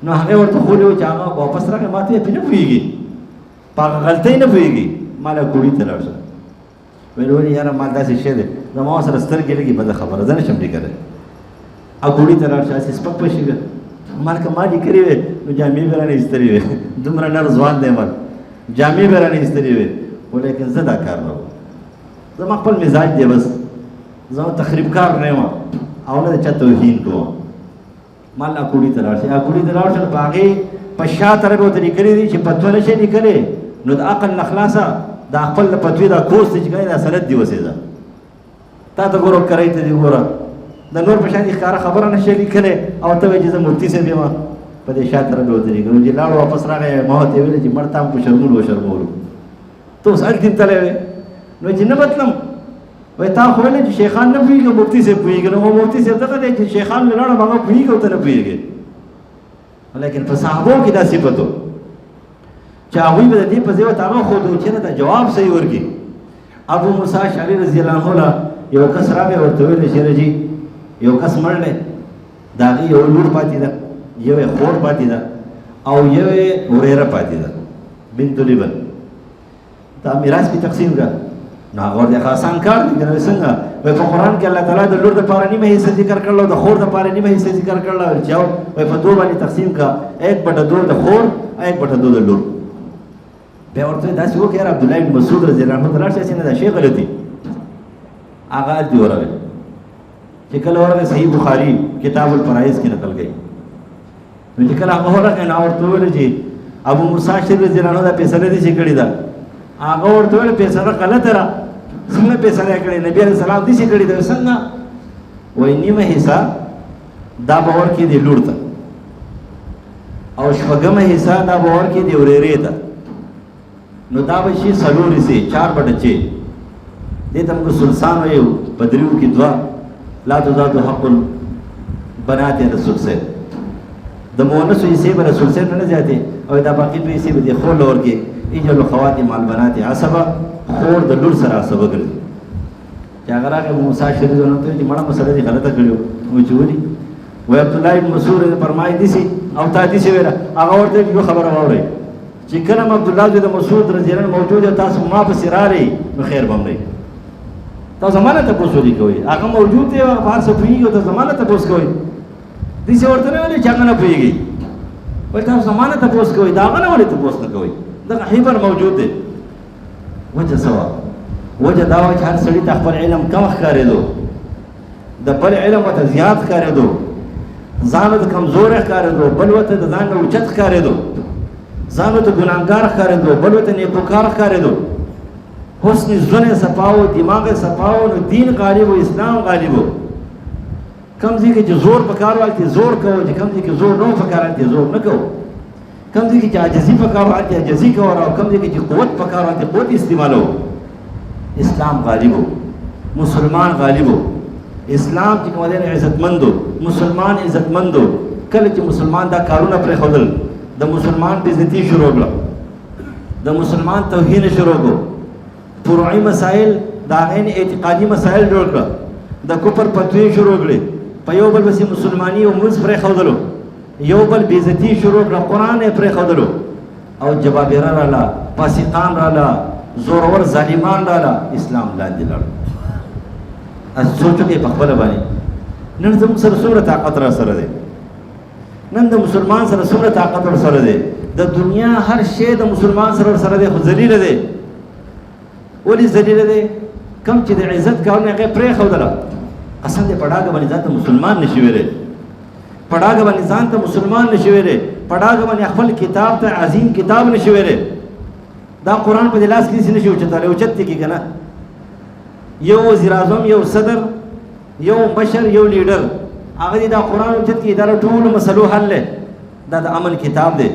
S1: نو هغې ورته ښولې وو چې هغه واپس راغی، ما ته یې پې نه پوهېږي، په هغه غلطۍ نه پوهېږي. ما له کوړي ته لاړ شه، ویل ولې یاره ما داسې شی دی، زما سره سترګې لګي بده خبره، زه نه شم لیکلی. او کوړي ته لاړ شه، هسې سپک به شي. ما لکه ما لیکلې وې نو جامې به رانه ایستلې وې، دومره نر ځوان دی مر، جامې به رانه ایستلې وې، خو لیکن زه دا کار نه وم، زما خپل مزاج دی، بس زه تخریب کار نه یم او نه د چا توهین کوم. ما له کوړي ته لاړ شي، هغه کوړي ته لاړ شه، په هغې په شا طرف ورته لیکلي دي چې فتوه نه شي لیکلی، نو د عقل نه خلاصه دا خپل د فتوې دا کورس دی چې کوي دا سند دی وسېده، تا ته ګوره کرۍ ته دي ګوره، د نور په شان دي ښکاره خبره نه شي لیکلی، او ته وایې چې زه مفتي صاحب یم، په دې شا طرف یې ورته لیکلي. چې لاړ واپس راغی، ما ورته یې ویلې چې مړ تا هم په شرمولو وشرمولو، ته اوس هلته هم تللی وې. نو چې نه بتلم، وایي تا خو ویلې چې شیخان نه پوهېږي، مفتي صاحب پوهېږي. نو مفتي صاحب دغه دی چې شیخان مې لاړم هغه پوهېږي او ته نه پوهېږې. لیکن په صحابو کې دا صفت و چې هغوی به د دې په ځای ورته هغه ښودو چې نه دا جواب صحیح ورکړي. ابو موسی اشعري رضی الله عنه له یو کس راغی، ورته ویل چې یاره جي یو کس مړ دی، د هغې یو لور پاتې ده، یو یې خور پاتې ده او یو یې ورېره پاتې ده، بنت لبن. دا میراث پې تقسیم کړه. نو هغه ورته آسان کار دی کنه څنګه وای په قرآن کې الله تعالی د لور د پاره نیمه حصہ ذکر کړل او د خور د پاره نیمه حصہ ذکر کړل او جواب وای په دوه باندې تقسیم کا 1/2 د خور 1/2 د لور. بیا ورته داسې وکړ عبد الله بن مسعود رضی الله عنه راشه چې نه دا شی غلطي هغه دی ورغه چې کله ورغه صحیح بخاری کتاب الفرائض کې نقل کړي نو چې کله هغه ورغه نو ورته ویل چې ابو موسی شری رضی الله عنه دا فیصله دي چې کړی دا هغه ورته ویل فیصله غلطه را څنګه فیصله کړی نبی علیہ السلام دې چې کړی دا څنګه وای نیمه حصہ دا باور کې دی لور ته او شپږمه حصہ دا باور کې دی ورېرې ته نو دا به شي څلور حصے 4/6 دې ته موږ سلسان وایو په دریو کې دوا لا تزاد حق البنات رسول سے د مؤنث حصے به رسول سے نه زیاتې او دا باقي په حصے به د خور لور کې اجل خواتم البنات عصبه خور د لور سره عصبه ګرځي چې هغه راغی موسی شریف ونه ته چې مړه مسله دې غلطه کړو و چې ودی و عبد الله بن مسعود فرمایي دي سي او تا دي سي ویرا هغه ورته یو خبره واوري چې کله عبد الله بن مسعود رضی الله عنه موجود تاسو ما په سراري نو خیر بم نه تاسو زمانه ته پوښتنه کوي هغه موجود دی هغه بار څه پیږي او زمانه ته پوښتنه کوي دي سي ورته نه ولې څنګه نه پیږي ولې تاسو زمانه ته پوښتنه کوي دا نه ولې ته پوښتنه کوي دا حیبر موجود دی وجه سوا وجه دا چې هر سړی ته خپل علم کم ښکارېدو د بل علم ته زیات ښکارېدو ځان ته کمزور ښکارېدو بل ته د ځان نه اوچت ښکارېدو ځان ته ګناهګار ښکارېدو بل ته نیکوکار ښکارېدو حسن ژوند صفاو دماغ صفاو نو دین غالب او اسلام غالب کم ځای کې زور پکار وایي زور کوو چې کم ځای کې زور نو پکار وایي زور نه کوو کم ځای کې چې عاجزي پکار وایي عاجزي کوو او کم ځای کې چې قوت پکار وایي قوت استعمالو اسلام غالب مسلمان غالب اسلام چې کوم دی عزتمندو مسلمان عزتمندو کله چې مسلمان دا کارونه پرې خودل د مسلمان بېزتي شروع کړه د مسلمان توهین شروع کړه فروعي مسائل دا غین اعتقادي مسائل جوړ کړه د کفر فتوی شروع کړي په یو بل بسې مسلمانی او منځ پرې خودلو یو بل بېزتي شروع کړه قرآن یې پرې خودلو او جبابره رااله فاسقان رااله زورور ظالمان رااله اسلام لاندې لاړ سوچو کې په خپل باندې نن زموږ سره څومره طاقت را سره دی نن د مسلمان سره څومره طاقت ور سره دی د دنیا هر شی د مسلمان سره سره دی خو ذلیل دی ولې ذلیل دی کم چې د عزت کارونه هغه پرې خودله قسم دې پړاګه باندې ځان ته مسلمان نشي ویلې پړاګه باندې ځان ته مسلمان نشي ویلې پړاګه باندې خپل کتاب ته عظیم کتاب نشي ویلې دا قرآن په لاس کې نشي اوچتاله اوچت کې کنه یو وزیر اعظم یو صدر یو بشر یو لیډر هغه دا قرآن اوچت کې دا ټول مسلو حل له دا د امن کتاب دی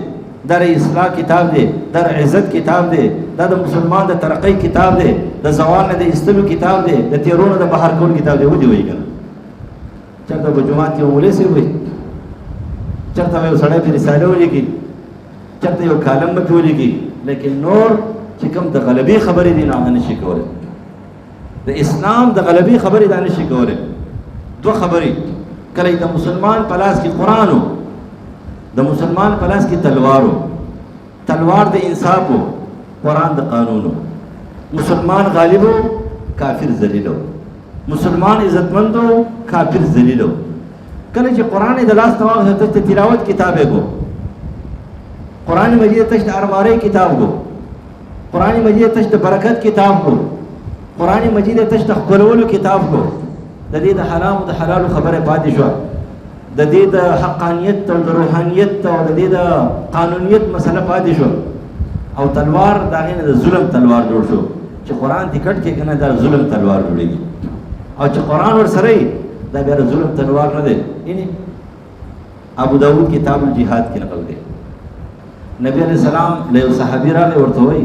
S1: دا د اصلاح کتاب دی دا د عزت کتاب دی دا د مسلمان د ترقی کتاب دی د زوال نه د ایستلو کتاب دی د تیرونو د بهر کول کتاب دی ودی وایي کنه چرته په جمعات کې مولوی سي وي چرته یو سړی په رساله ولیکي چرته یو کالم په ولیکي لیکن نور چې کوم د غلبي خبرې دي نه نشي کولای د اسلام د غلبي خبرې دا نشي کولای دوه خبرې کله د مسلمان په لاس کې قرآن و د مسلمان په لاس کې تلوار و تلوار د انصاف و قرآن د قانون و مسلمان غالب و کافر ذلیل و مسلمان عزتمند و کافر ذلیل و کله چې قرآن د لاس تواغ ته تلاوت کتابه کو قرآن مجید تشت ارماره کتاب کو قرآن مجید تشت برکت کتاب کو قرآن مجید تشت خبرولو کتاب کو د دې د حرام او د حلال خبره پاتې شو د دې د حقانیت او د روحانیت او د دې د قانونیت مسله پاتې شو او تلوار دا غینه د ظلم تلوار جوړ شو چې قرآن دې کټ کې کنه دا ظلم تلوار جوړیږي او چې قرآن ور سره دا بیا ظلم تلوار نه دی یعنی ابو داود کتاب الجihad کې نقل دی نبی علیہ السلام له صحابي راغی ورته وای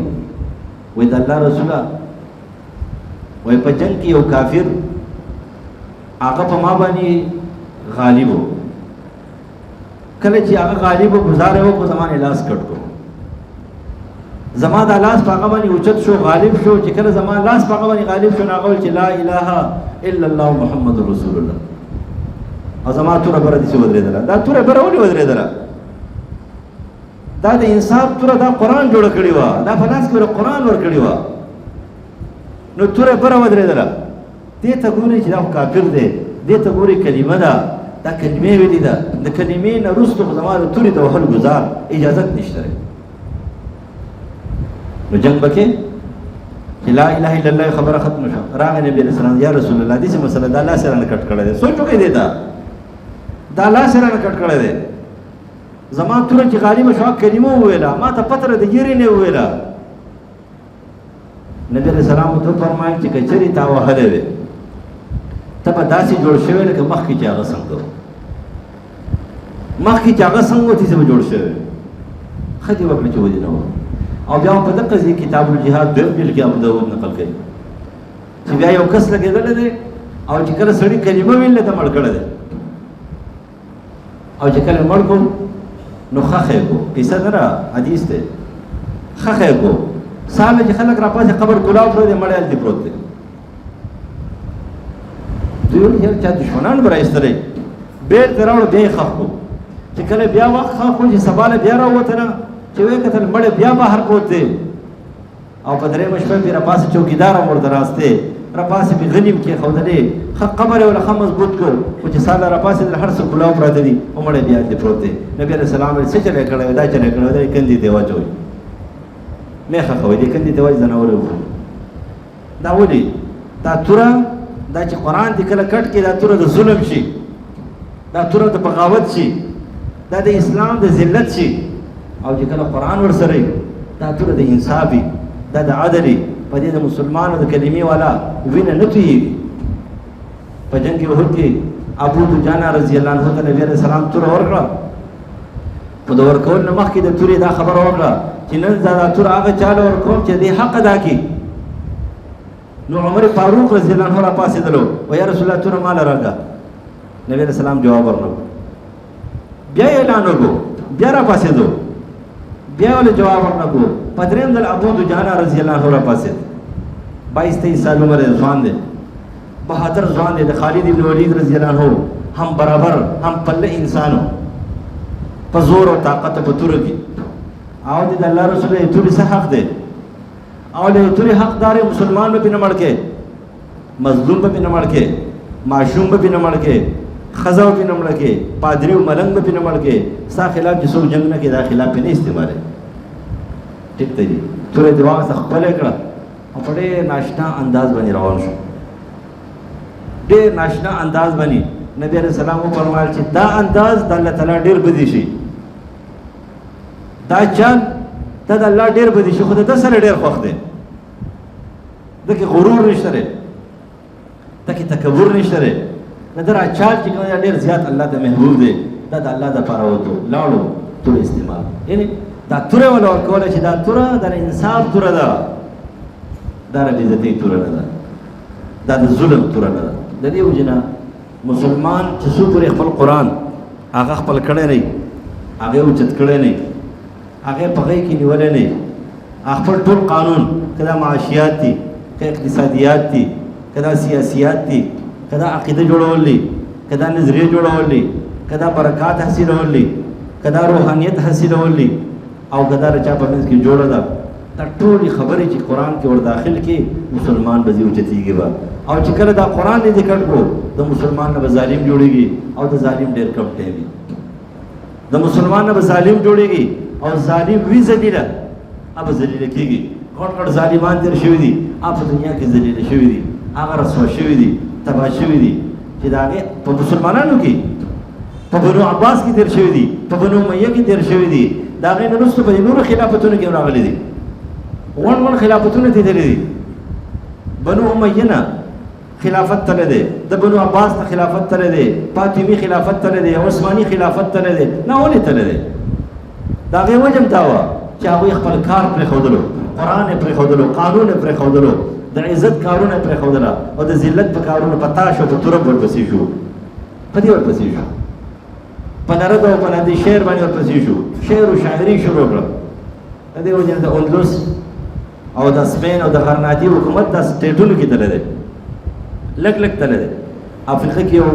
S1: وای د الله رسوله وای په جنگ کې یو کافر هغه په ما باندې غالب و کله چې هغه غالب و گزاره و په زمانه لاس کټ کو زما د لاس په هغه باندې اوچت شو غالب شو چې کله زما لاس په هغه باندې غالب شو هغه چې لا اله الا الله محمد رسول الله او زما توره بر دي ودرېدله دا توره بر ولې ودرېدله دا د انصاف توره دا قرآن جوړ کړی و دا په لاس کې قرآن ور کړی و نو توره بره ودرېدله، دې ته ګوري چې دا خو کافر دی، دې ته ګوري کلمه ده، دا کلمې ویلې ده، د کلمې نه وروسته خو زما د تورې د وهل ګزار اجازت نشته دی. نو جنګ به کې چې لا اله الا الله خبره ختمه شوه. راغی نبي علیه السلام، یا رسول الله داسې مسله دا الله سره نه کټ کړی دی. سوچ وکړئ دې ته، دا الله سره نه کټ کړی دی. زما توره چې غالبه شوه کلمه وویله، ما ته پتره د ګیرې نه وویله. نبی علیه السلام ورته وفرمایل چې که چېرې تا وهلی دی ته به داسې جوړ شوی لکه مخکې چې هغه څنګه و، مخکې چې هغه څنګه و تاسې به جوړ شوی. ښه دې وکړه چې ودې نه وه. او بیا په دقه ځای کتاب الجهاد دویم جلد کې ابو داود نقل کوي چې بیا یو کس لګېدلی دی او چې کله سړي کلمه ویلې ته مړ کړی دی، او چې کله مړ کړو نو خښه یې کړو، کیسه نه ده، حدیث دی، خښه یې کړو. سهله چې خلک راپاسې قبر کلاو پروت دی، مړی هلته پروت دی. دوی ویل یار چا دشمنان به راایستلی، بېرته راوړو بیا یې ښخ کړو. چې کله بیا وخت ښخ کړو چې سبا له بیا راووتله چې ویې کتل مړی بیا بهر پروت دی، او په درېیمه شپه پې راپاسې چوکیدار هم ورته راست دی، راپاسې پې غلي هم کېښودلې، ښه قبر یې ولې ښه مضبوط کړ، خو چې سهله راپاسېدل هر څه کلاو پراته دي او مړی بیا هلته پروت دی. نبي علیه السلام ویل څه چلی کړی وی؟ دا چلی کړی وی، دا یې کندې ته واچوئ، مې ښخوئ، دې کندې ته وایي ځناور یې وخوري. دا ولې؟ دا توره دا چې قرآن دې کله کټ کړي، دا توره د ظلم شي، دا توره د بغاوت شي، دا د اسلام د ذلت شي. او چې کله قرآن ورسره وي دا توره د انصاف وي، دا د عدل وي. په دې د مسلمانو د کلمې والا وینه نه تویېږي. په جنګ احد کې ابو دجانه رضی الله عنه ته نبي علیه السلام توره ورکړه. په د ورکولو نه مخکې د تورې دا خبره وکړه چې نن دا توره هغه چاله ورکوم چې دې حق ادا کړي. نو عمر فاروق رضی الله عنه راپاسېدلو، و یا رسول الله توره ماله راکړه. نبي علیه السلام جواب ورنکړو. بیا یې اعلان وکړو، بیا راپاسېدو، بیا ولې جواب ورنکړو. په درېیم ځل ابو دجانه رضی الله عنه راپاسېد، 22-23 سال عمر یې ځوان دی، بهادر ځوان دی، د خالد ابن ولید رضی الله عنه هم برابر هم پله انسانو، په زور او طاقت په توره کې. او د الله رسول یې تورې څه حق دی؟ او د تورې حقدار مسلمان به پې نه مړ کې، مظلوم به پې نه مړ کې، معشوم به پې نه مړ کې، ښځه به پې نه مړه کې، پادري او ملنګ به پې نه مړ کې. ستا خلاف چې څوک جنګ نه کوي دا خلاف پې نه استعمالوي. ټیک دی، توره یې د واغسته خپله یې کړه او په ډېر ناشنا انداز باندې روان شو، ډېر ناشنا انداز باندې. نبي علیه السلام وفرمایل چې دا انداز د الله تعالی ډېر بدي شي، دا چل دا د الله ډېر بدي شي، خو د ده سره ډېر خوښ دی. ده کې غرور نشته دی، ده کې تکبر نشته دی، د ده را چال چې کوم ډېر زیات الله ته محبوب دی. دا د الله دپاره وتو لاړو توره استعمال، یعنې دا توره وله ورکوله چې دا توره د انصاف توره ده، دا د بېعزتۍ توره نه ده، دا د ظلم توره نه ده. د دې وجې نه مسلمان چې څو پورې خپل قرآن هغه خپل کړی نه وي، هغه یې اوچت کړی نه وي، هغه یې په غېږ کې نیولی نه وي، خپل ټول قانون که دا معاشیات دي، که اقتصادیات دي، که دا سیاسیات دي، که دا عقیده جوړول دي، که دا نظریه جوړول دي، که دا برکات حاصلول دي، که دا روحانیت حاصلول دي، او که دا د چا په منځ کې جوړه ده، دا ټولې خبرې چې قرآن کې ور داخل کړي مسلمان به ځي اوچتېږي به. او چې کله دا قرآن یې دې کټ کړو د مسلمان نه به ظالم جوړېږي، او د ظالم ډېر کم ټیم وي. د مسلمان نه به ظالم جوړېږي او ظالم وي ذلیله، هغه به ذلیله کېږي. غټ غټ ظالمان تېر شوي دي، هغه په دنیا کې ذلیله شوي دي، هغه رسوا شوي دي، تباه شوي دي، چې د هغې په مسلمانانو کې په بنو عباس کې تېر شوي دي، په بنو امیه کې تېر شوي دي، د هغې نه وروسته په نورو خلافتونو کې راغلي دي، غون غون خلافتونه تېدلي دي. بنو امیه نه خلافت تللی دی، د بنو عباس نه خلافت تللی دی، فاطمي خلافت تللی دی، عثماني خلافت تللی دی. نه ولې تللی دی؟ د هغې وجه هم دا وه چې هغوی خپل کار پرېښودلو، قرآن یې پرېښودلو، قانون یې پرېښودلو، د عزت کارونه یې پرېښودله، او د ذلت په کارونو په تاش او په تورب ورپسې شو، په دې ورپسې شو، په نرد او په نادي شعر باندې ورپسې شو، شعر و شاعري شروع کړه. د دې وجه د اندلس او د سپین او د غرناطي حکومت دا سټیټونو کې تللی دی، لږ لږ تللی دی. افریقا کې یو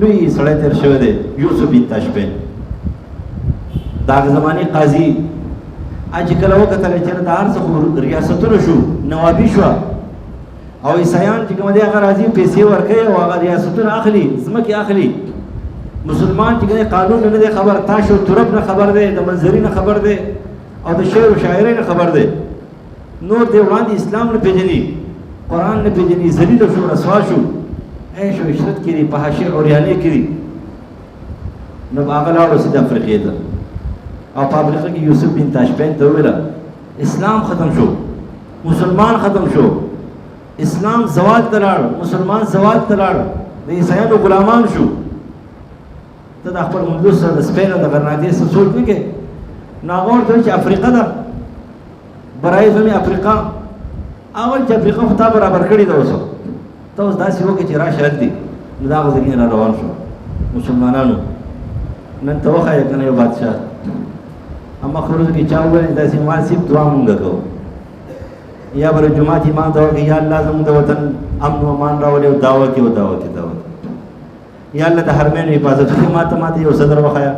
S1: لوی سړی تېر شوی دی یوسف بن تاشفین، د هغه زمانې قاضي. چې کله وکتله چې دا هر څه خو ریاستونه شو، نوابي شوه، او عیسایان چې کوم دی هغه راځي پیسې ورکوي او هغه ریاستونه اخلي ځمکې اخلي. مسلمان چې کوم قانون نه دی خبر، تاش او ترب نه خبر دی، د منظري نه خبر دی او د شعر او شاعرۍ نه خبر دی. نور دی وړاندې اسلام نه پېژني، قرآن نه پېژني، ذلیل شو، رسوا شو، عیش او عشرت کړي، په حاشیه اوریانې کړي. نو هغه لاړو سید افریقې ته او په افریقا کې یوسف بن تاشفین ته وویله اسلام ختم شو، مسلمان ختم شو، اسلام زوال ته لاړ، مسلمان زوال ته لاړ، د عیسایانو غلامان شو. ته د خپل مندوس سره د سپین او د غرناطې څه سوچ نه کوې؟ نو هغه ورته وایي چې افریقا ده، برای زمې افریقا. هغه وایي چې افریقا خو تا برابر کړې ده، اوس ته اوس داسې وکړې چې راشه هلته. نو د هغه ځای نه را روان شو. مسلمانانو نن ته وښایه که نه یو بادشاه اما خروج کې چا وویل داسې ما صرف دعا مونږ کوو، یا به جماعت امام دعا کوي یا الله زموږ د وطن امن و امان راولي او دعوه کې یا الله د حرمینو حفاظت وکړي. ما ته یو صدر وښایه،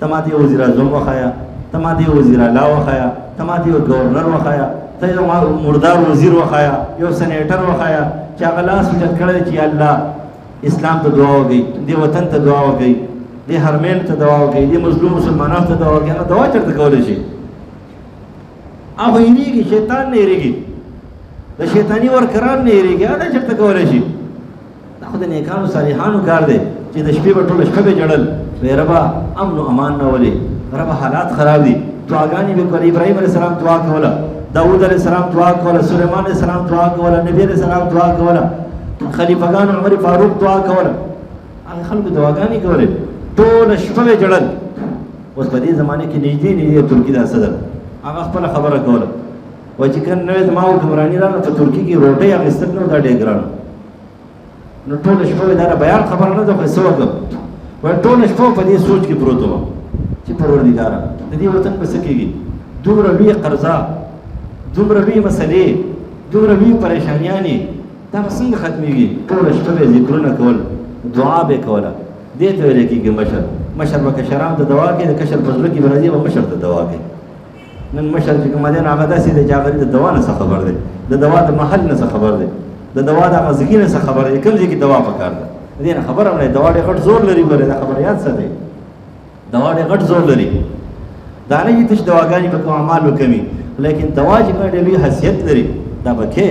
S1: ته ما ته یو وزیر اعظم وښایه، ته ما ته یو وزیر اعلی وښایه، ته ما ته یو ګورنر وښایه، ته یو مردار وزیر وښایه، یو سینیټر وښایه چې هغه لاس اوچت کړی چې یا الله اسلام ته دعا وکړي، دې وطن ته دعا وکړي، دې حرمینو ته دعا وکړي، دې مظلوم مسلمانانو ته دعا وکړي. هغه دعا چېرته کولی شي؟ هغه هېرېږي، شیطان نه هېرېږي، د شیطاني ورکران نه هېرېږي. هغه چېرته کولی شي؟ دا خو د نیکانو صالحانو کار دی چې د شپې به ټوله شپه به جړل، وایي ربه امن و امان راولې، ربه حالات خراب دي، دعاګانې به کولې. ابراهیم علیه السلام دعا کوله، داود علیه السلام دعا کوله، سلیمان علیه السلام دعا کوله، نبي علیه السلام دعا کوله، خلیفګانو عمر فاروق دعا کوله. هغه خلکو دعاګانې کولې، ټوله شپه به جړل. اوس په دې زمانه کې نږدې ترکي دا صدر هغه خپله خبره کوله، وایي چې کله نوې زما حکمراني راغله په ترکي کې روټۍ اخیستل نه دا ډېر ګران. نو ټوله شپه به دا بیان خبره نه ده، خو څه وکړم؟ وایي ټوله شپه په دې سوچ کې پروت وم چې پروردګاره د دې وطن به څه کېږي؟ دومره لویه قرضه، دومره لویې مسلې، دومره لویې پریشانیانې، دا به څنګه ختمېږي؟ ټوله شپه به ذکرونه کول، دعا به کوله. دې ته ویل کېږي مشر به کشرانو ته دوا کوي، د کشر په زړه کې به راځي به مشر ته دوا کوي. نن مشر چې کوم دی نو هغه داسې دی چې هغه د دوا نه څه خبر دی، د دوا د محل نه څه خبر دی، د دوا د هغه ځګي نه څه خبر دی، کوم ځای کې دوا پکار ده د دې نه خبر هم نه. دوا ډېر غټ زور لري، ګورې دا خبره یاد ساتئ، دوا ډېر غټ زور لري. دا نه چې تش دواګانې په کوم اعمالو کمي، لیکن دوا چې کوم ډېر لوی حیثیت لري دا به کې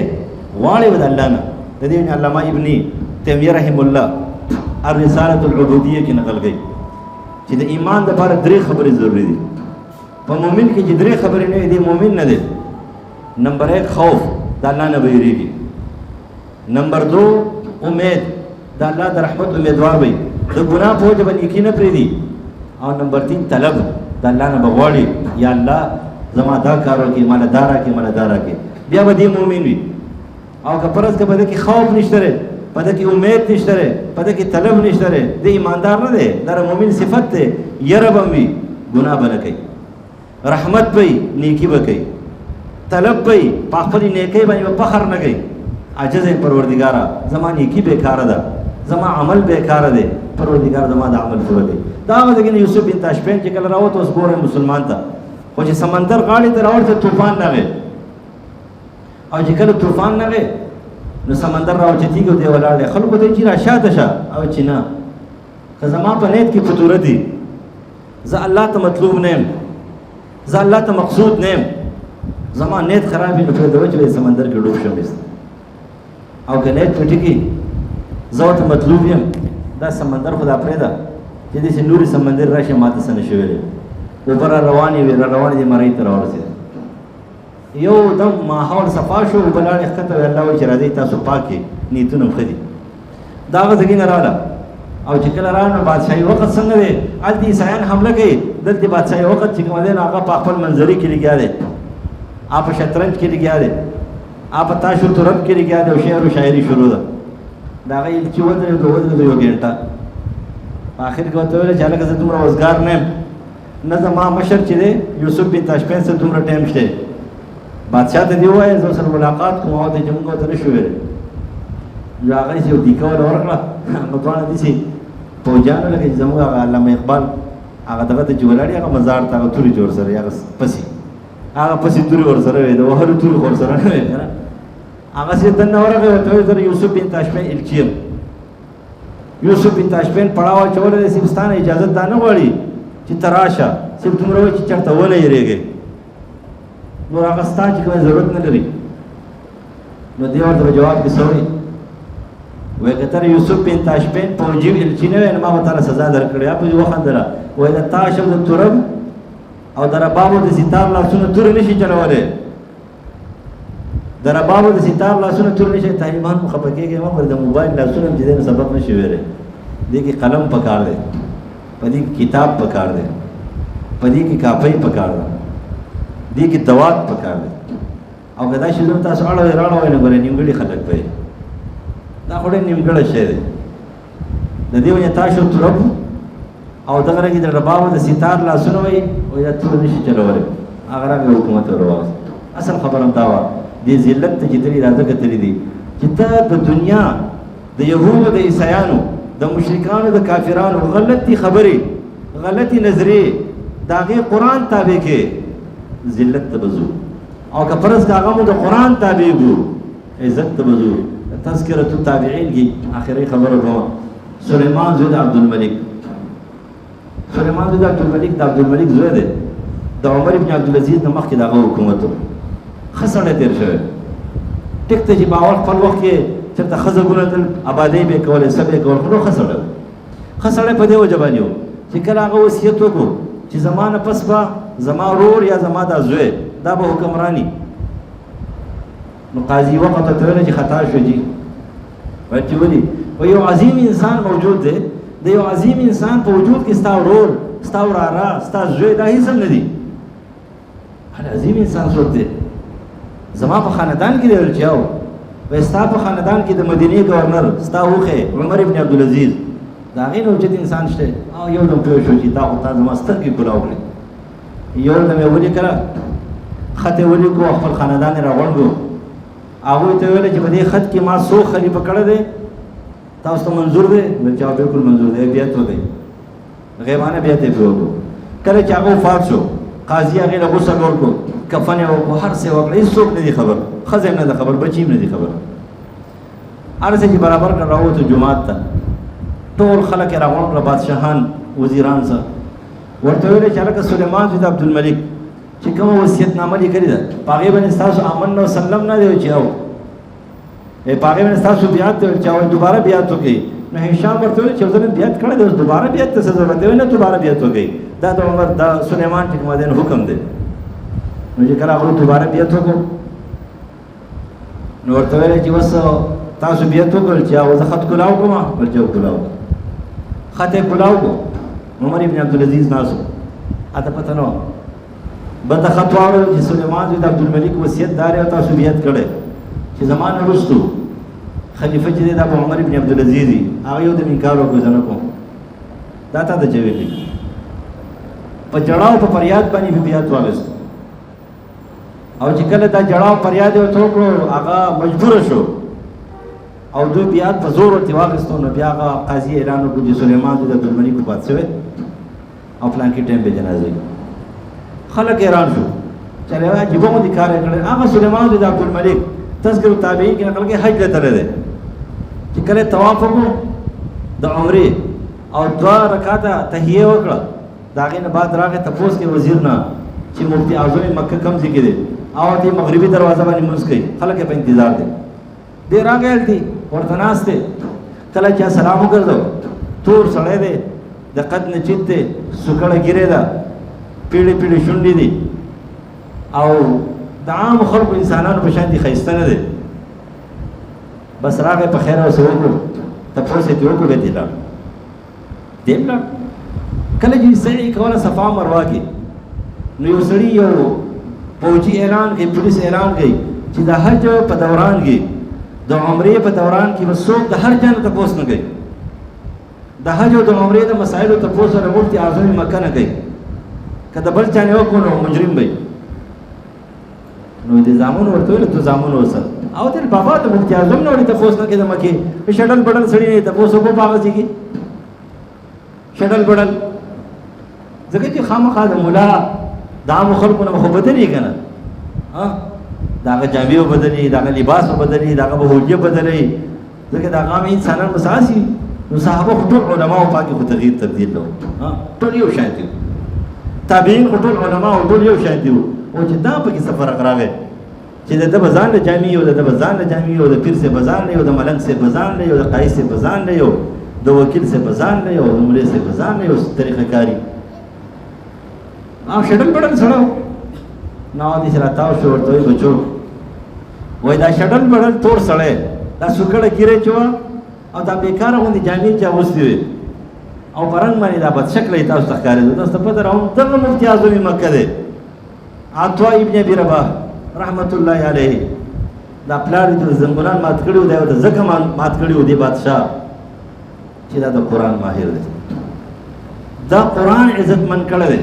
S1: غواړې به د الله نه. د دې علامه ابن تیمیه رحم الله الرسالة العبودیه کې نقل کوي چې د ایمان دپاره درې خبرې ضروري دي. په مؤمن کې چې درې خبرې نه وي دی مؤمن نه دی. نمبر 1 خوف، د الله نه به یېرېږي. نمبر 2 امید، د الله د رحمت امیدوار وي، د ګناه په وجه به نیکي نه پرېږدي. او نمبر 3 طلب، د الله نه به غواړي یا الله زما دا کار وکړي، ماله دا راکړي، ماله دا راکړي. بیا به دې مؤمن وي. او که فرض که په دې کې خوف نشته دی، په دې کې امید نشته دی، په دې کې طلب نشته دی، د ایماندار نه دی، دا مؤمن صفت دی. یره به وي، ګناه به نه کوي، رحمت به وي، نیکي به کوي، طلب به وي، په خپلې نیکۍ باندې به فخر نه کوي. عاجز یم پروردګاره زما نیکي بېکاره ده، زما عمل بېکاره دی، پروردګار زما د عمل پوره کوي. دا هغه ځای کې یوسف بن تاشفین چې کله راووت اوس ګوره مسلمان ته، خو چې سمندر غاړې ته راوړته طوفان راغی، او چې کله طوفان راغی نو سمندر راوچتېږي او دی ولاړ دی. خلکو ته چې را شاته شه، او چې نه که زما په نیت کې فتوره دي، زه الله ته مطلوب نه یم، زه الله ته مقصود نه یم، زما نیت خراب وي نو پرېږدوه چې به سمندر کې ډوب شم. او که نیت مې ټیک وي زه ورته مطلوب یم، دا سمندر خو دا پرېږده چې داسې نورې سمندر راشي ما ته څه نه شوی دی. اوبه را روانې وې، را روانې دي مرۍ ته راورسېده. یو دم ماحول صفا شو، اوبه لاړې ښکته وې. الله وایي چې راځئ تاسو پاک یې، نیتونه هم ښه دي. دا هغه ځای نه راغله. او چې کله راغله نو بادشاهي وخت څنګه دی؟ هلته عیسایان حمله کوي، دلته بادشاهي وخت چې کوم دی نو هغه په خپل منظري کې لګیا دی، هغه په شطرنج کې لګیا دی، هغه په تاش و ترب کې لګیا دی، او شعر و شاعري شروع ده. د هغه چې ودرېدو یو ګنټه، په آخر کې ورته وویل چې هلکه زه دومره وزګار نه یم، نه زما مشر چې دی یوسف بن تاشفین سره دومره ټایم شته. بادشاہ ته دې ووایه زه سره ملاقات کوم، هغه ته چې موږ ورته نه شو ویلی. نو هغه یې یو دیکه ورله ورکړه، نو دواړه داسې پوجیانو لکه چې زموږ هغه علامه اقبال هغه دغه ته چې ولاړ هغه مزار ته هغه تورې چې ورسره هغه پسې تورې ورسره وې، د وهلو تورې خو ورسره نه وې که نه. هغه سي دنه ورغه ته در یوسف بن تاشفین الچیم یوسف بن تاشفین پړاو چولې د سیستان اجازه دانه غواړي چې تراشه سیب تمره چې چرته ونه یریږي نو هغه ستاسو چې کوم ضرورت نه لري نو دی ورته جواب کې سوې وای کتر یوسف بن تاشفین پوجي الچینه نه ما تعالی سزا درکړې په یو خندره وای د تاشو د ترب او در بابو د ستار لاسونه تور نشي چلولې در بابو د ستار لاسونه تور نشي طالبان مخبکیږي ما پر د موبایل لاسونه چې دې سبق نشي ویلې دې کې قلم پکار دی پدې کتاب پکار دی پدې کې کاپي پکار دی دې کې دوات پکار دی او کدا شي نو تاسو اړه راړو نه غره نیمګړي خلک پي دا خوري نیمګړی شی دی د دې ونه تاسو ترب او دغه رګي د رباو د ستار لاسونه وي او یا تور نشي چلولې هغه راغی حکومت ورواز اصل خبرم دا و دې ذلت ته چې دې راځه کتلې دي چې ته د دنیا د يهودو د عیسایانو د مشرکانو د کافرانو غلطي خبرې غلطي نظرې داغه قران تابع کې ذلت ته بزو او که فرض هغه مو د قران تابع وو عزت ته بزو تذکرۃ التابعین کی آخری خبر کوم سلیمان زوی عبد الملک سلیمان زوی عبد الملک د عبد الملک زوی دی د عمر ابن عبد العزيز د مخکې دغه حکومت خسنه تیر شوی ټیک ته چې باور خپل وخت کې چې خزه ګونتل آبادی به کولې سبې کول خو خسنه په دې وجبانیو چې کله هغه وصیت وکړو چې زمانه پس با زما رور یا زما د زوی دا به حکمرانی نو قاضي وقت ته ویل چې خطا شو جی ورته ودی و یو عظیم انسان موجود دی د یو عظیم انسان په وجود کې ستا ورور ستا وراره ستا زوی دا هیڅ نه دي عظیم انسان څوک دی زما په خاندان کې دی چاو و ستا په خاندان کې د مدینه گورنر ستا وخه عمر ابن عبد العزيز دا غیر اوچت انسان شته او یو نو په شو چې دا او تاسو مستر کې کولاو کړی یو د مې ولي کړه خطه ولي کو خپل خاندان راوړو هغه ته ویل چې په دې خط کې ما سو خلیفہ کړه دي تاسو ته منظور دی نو جواب بالکل منظور دی بیا ته دی غیبانه بیا ته وګورو کله چې هغه وفات شو قاضي هغه له غوسه ورکو کفن او هر څه وکړي هیڅوک نه دی خبر خزم نه دی خبر بچیم نه دی خبر ارزه چې برابر کړه ته جمعات ته ټول خلک راغون را بادشاہان وزیران سره ورته ویل چې هغه سليمان بن عبد الملک چې کوم وصیت نامه لیکلې ده پاغه باندې تاسو امن نو سلام نه دی چاو پاغه باندې تاسو بیات ته چاو دوباره بیات وکي نو هشام ورته چې ځنه بیات کړه د دوباره بیات ته ضرورت دی نه دوباره بیات وکي دا د عمر د سليمان چې کوم دین حکم دی نو چې کله هغه دوباره بیات وکړو نو ورته ویل چې وسو تاسو بیات وکړل چې او زه خط کولاو کوم ورجو کولاو خطه کولاو عمر ابن عبد العزيز ناسو اته پته نو بد خطوارو چې سليمان بن عبد الملک وصیت دار او تاسو بیعت کړي چې زمانه وروسته خلیفہ چې د عمر ابن عبد العزيز هغه یو د انکار وکړ ځنه کو دا ته د جوړې په جړاو په فریاد باندې بیعت واغست او چې کله دا جړاو فریاد یو ټوکو هغه مجبور شو او دوی بیعت په زور ورته واغستو نو بیا هغه قاضي اعلان وکړ چې سليمان بن عبد الملک په پات شوی او پلان کې ټیم به جنازه خلق ایران شو چلے عجیبو دي کار کړي هغه سليمان بن عبد الملک تذکر التابعین کې نقل کې حج ته تللی چې کله طواف وکړو د عمره او دوا رکعاته تحیه وکړه داغه نه بعد راغی تپوس کې وزیر نه چې مفتی اعظم مکه کم ذکر دي او دې مغربي دروازه باندې منځ کوي خلک په انتظار دي دې راغل دي ورته ناشته کله چې سلام وکړو تور سړی دی د قد نه چیته سکړه ګیره ده پیړې پیړې شونډې دي او د عام خلکو انسانانو په شان دي خیسته نه دي بس راغی په خیر او سوګو تاسو ته یو کو دی لا دیملا کله چې سړی کوله صفا مروه کې نو یو سړی یو فوجي اعلان کوي پولیس اعلان کوي چې د حج په دوران کې د عمرې په دوران کې وسوک د هر ځای ته پوس نه کوي د حج او د عمرې د مسایلو ته پوس نه مفتی اعظم مکه نه کوي کله بل چانه وکړو مجرم وي نو دې زامن ورته له تو زامن وسه او تل بابا ته مفتی اعظم نو ته پوس نه کې د مکه په شډل بډل سړی نه ته پوس کو پاغه سي کې شډل بډل ځکه چې خامخا د مولا دا مخالفونه محبت نه کنه ها د هغه جامې وبدلي، د هغه لباس وبدلي، د هغه به حجه بدلوي، ځکه د هغه عام انسانان به ساسي. نو صحابه خو ټول علماو پاکې خو تغییر تبدیل نه وو، ټول یو شان دي. تابعین خو ټول علماو ټول یو شان دي. او چې دا پکې څه فرق راغی چې د ده به ځان له جامې یو، د ده به ځان له جامې یو، د پیر سے به ځان له یو، د ملنګ سے به ځان له یو، د قایي سے به ځان له یو، د وکیل سے به ځان له یو، د مولوي سے به ځان له یو طریقه کاري. شډل بډل سړی نو دې سره تاو شو ورته وایي بچو وایي دا شډل بډل تور سړی دا سوکړه ګیرې چې وه او دا بېکاره غوندې جامې چې اغوستې وې او په رنګ باندې دا بدشکله یې تاسو ته ښکارېده. تاسو ته پته راوړم دغه مفتي اعظم مکه دی عطا ابن ابي رباح رحمت الله علیه. دا پلار یې زنګونان مات کړي وو، دا یې ورته ځکه مات کړي وو دې بادشاه چې دا د قرآن ماهر دی. دا قرآن عزتمند کړی دی.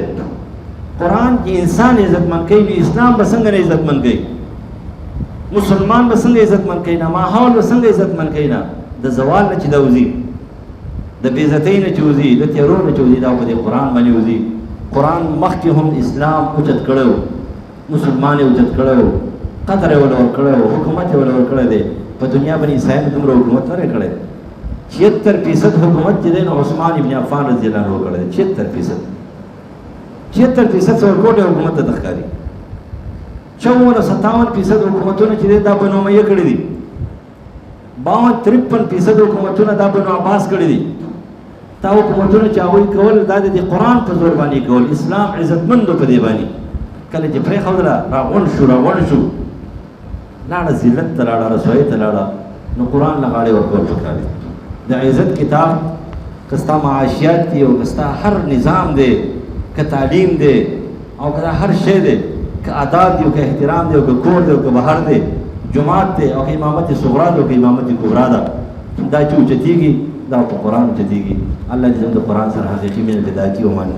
S1: قرآن کې انسان عزتمند کوي، نو اسلام به څنګه نه عزتمند کوي؟ مسلمان به څنګه عزتمند کوي؟ نه ماحول به څنګه عزتمند کوي؟ نه د زوال نه چې دا وځي، د بې عزتۍ نه چې وځي، د تیرو نه چې وځي، دا په دې قرآن باندې وځي. قرآن مخکې هم اسلام اوچت کړی و، مسلمان یې اوچت کړی و، قدر یې ورله ورکړی و، حکومت یې ورله ورکړی دی. په دنیا باندې عیسایانو دومره حکومت نه دی کړی. 76% حکومت چې دی نو عثمان ابن عفان رضی الله عنه کړی دی. 76% 76% سرکوټ حکومت ته ښکاري. 54-57% حکومتونه چې دی دا بنو امیه کړي دي. 52-53% حکومتونه دا بنو عباس کړي دي. دا حکومتونه چې هغوی کول دا د قرآن په زور باندې کول. اسلام عزتمندو په دې باندې کله چې پرېښودله راغونډ شو لاړه ذلت ته لاړه، رسوایۍ ته لاړه، نو قرآن له غاړې ورکول پکار دی. د عزت کتاب که ستا معاشیات دي او که ستا هر نظام دی، که تعلیم دی او که هر شی دی، که آداب دي او که احترام دی او که کور دی او که بهر دی، جماعت دی او که امامت صغرا دی او که امامت کبرا ده، دا چې اوچتېږي دا په قرآن اوچتېږي. الله دې زموږ د قرآن سره حقیقي مینه پیدا کړي. ومن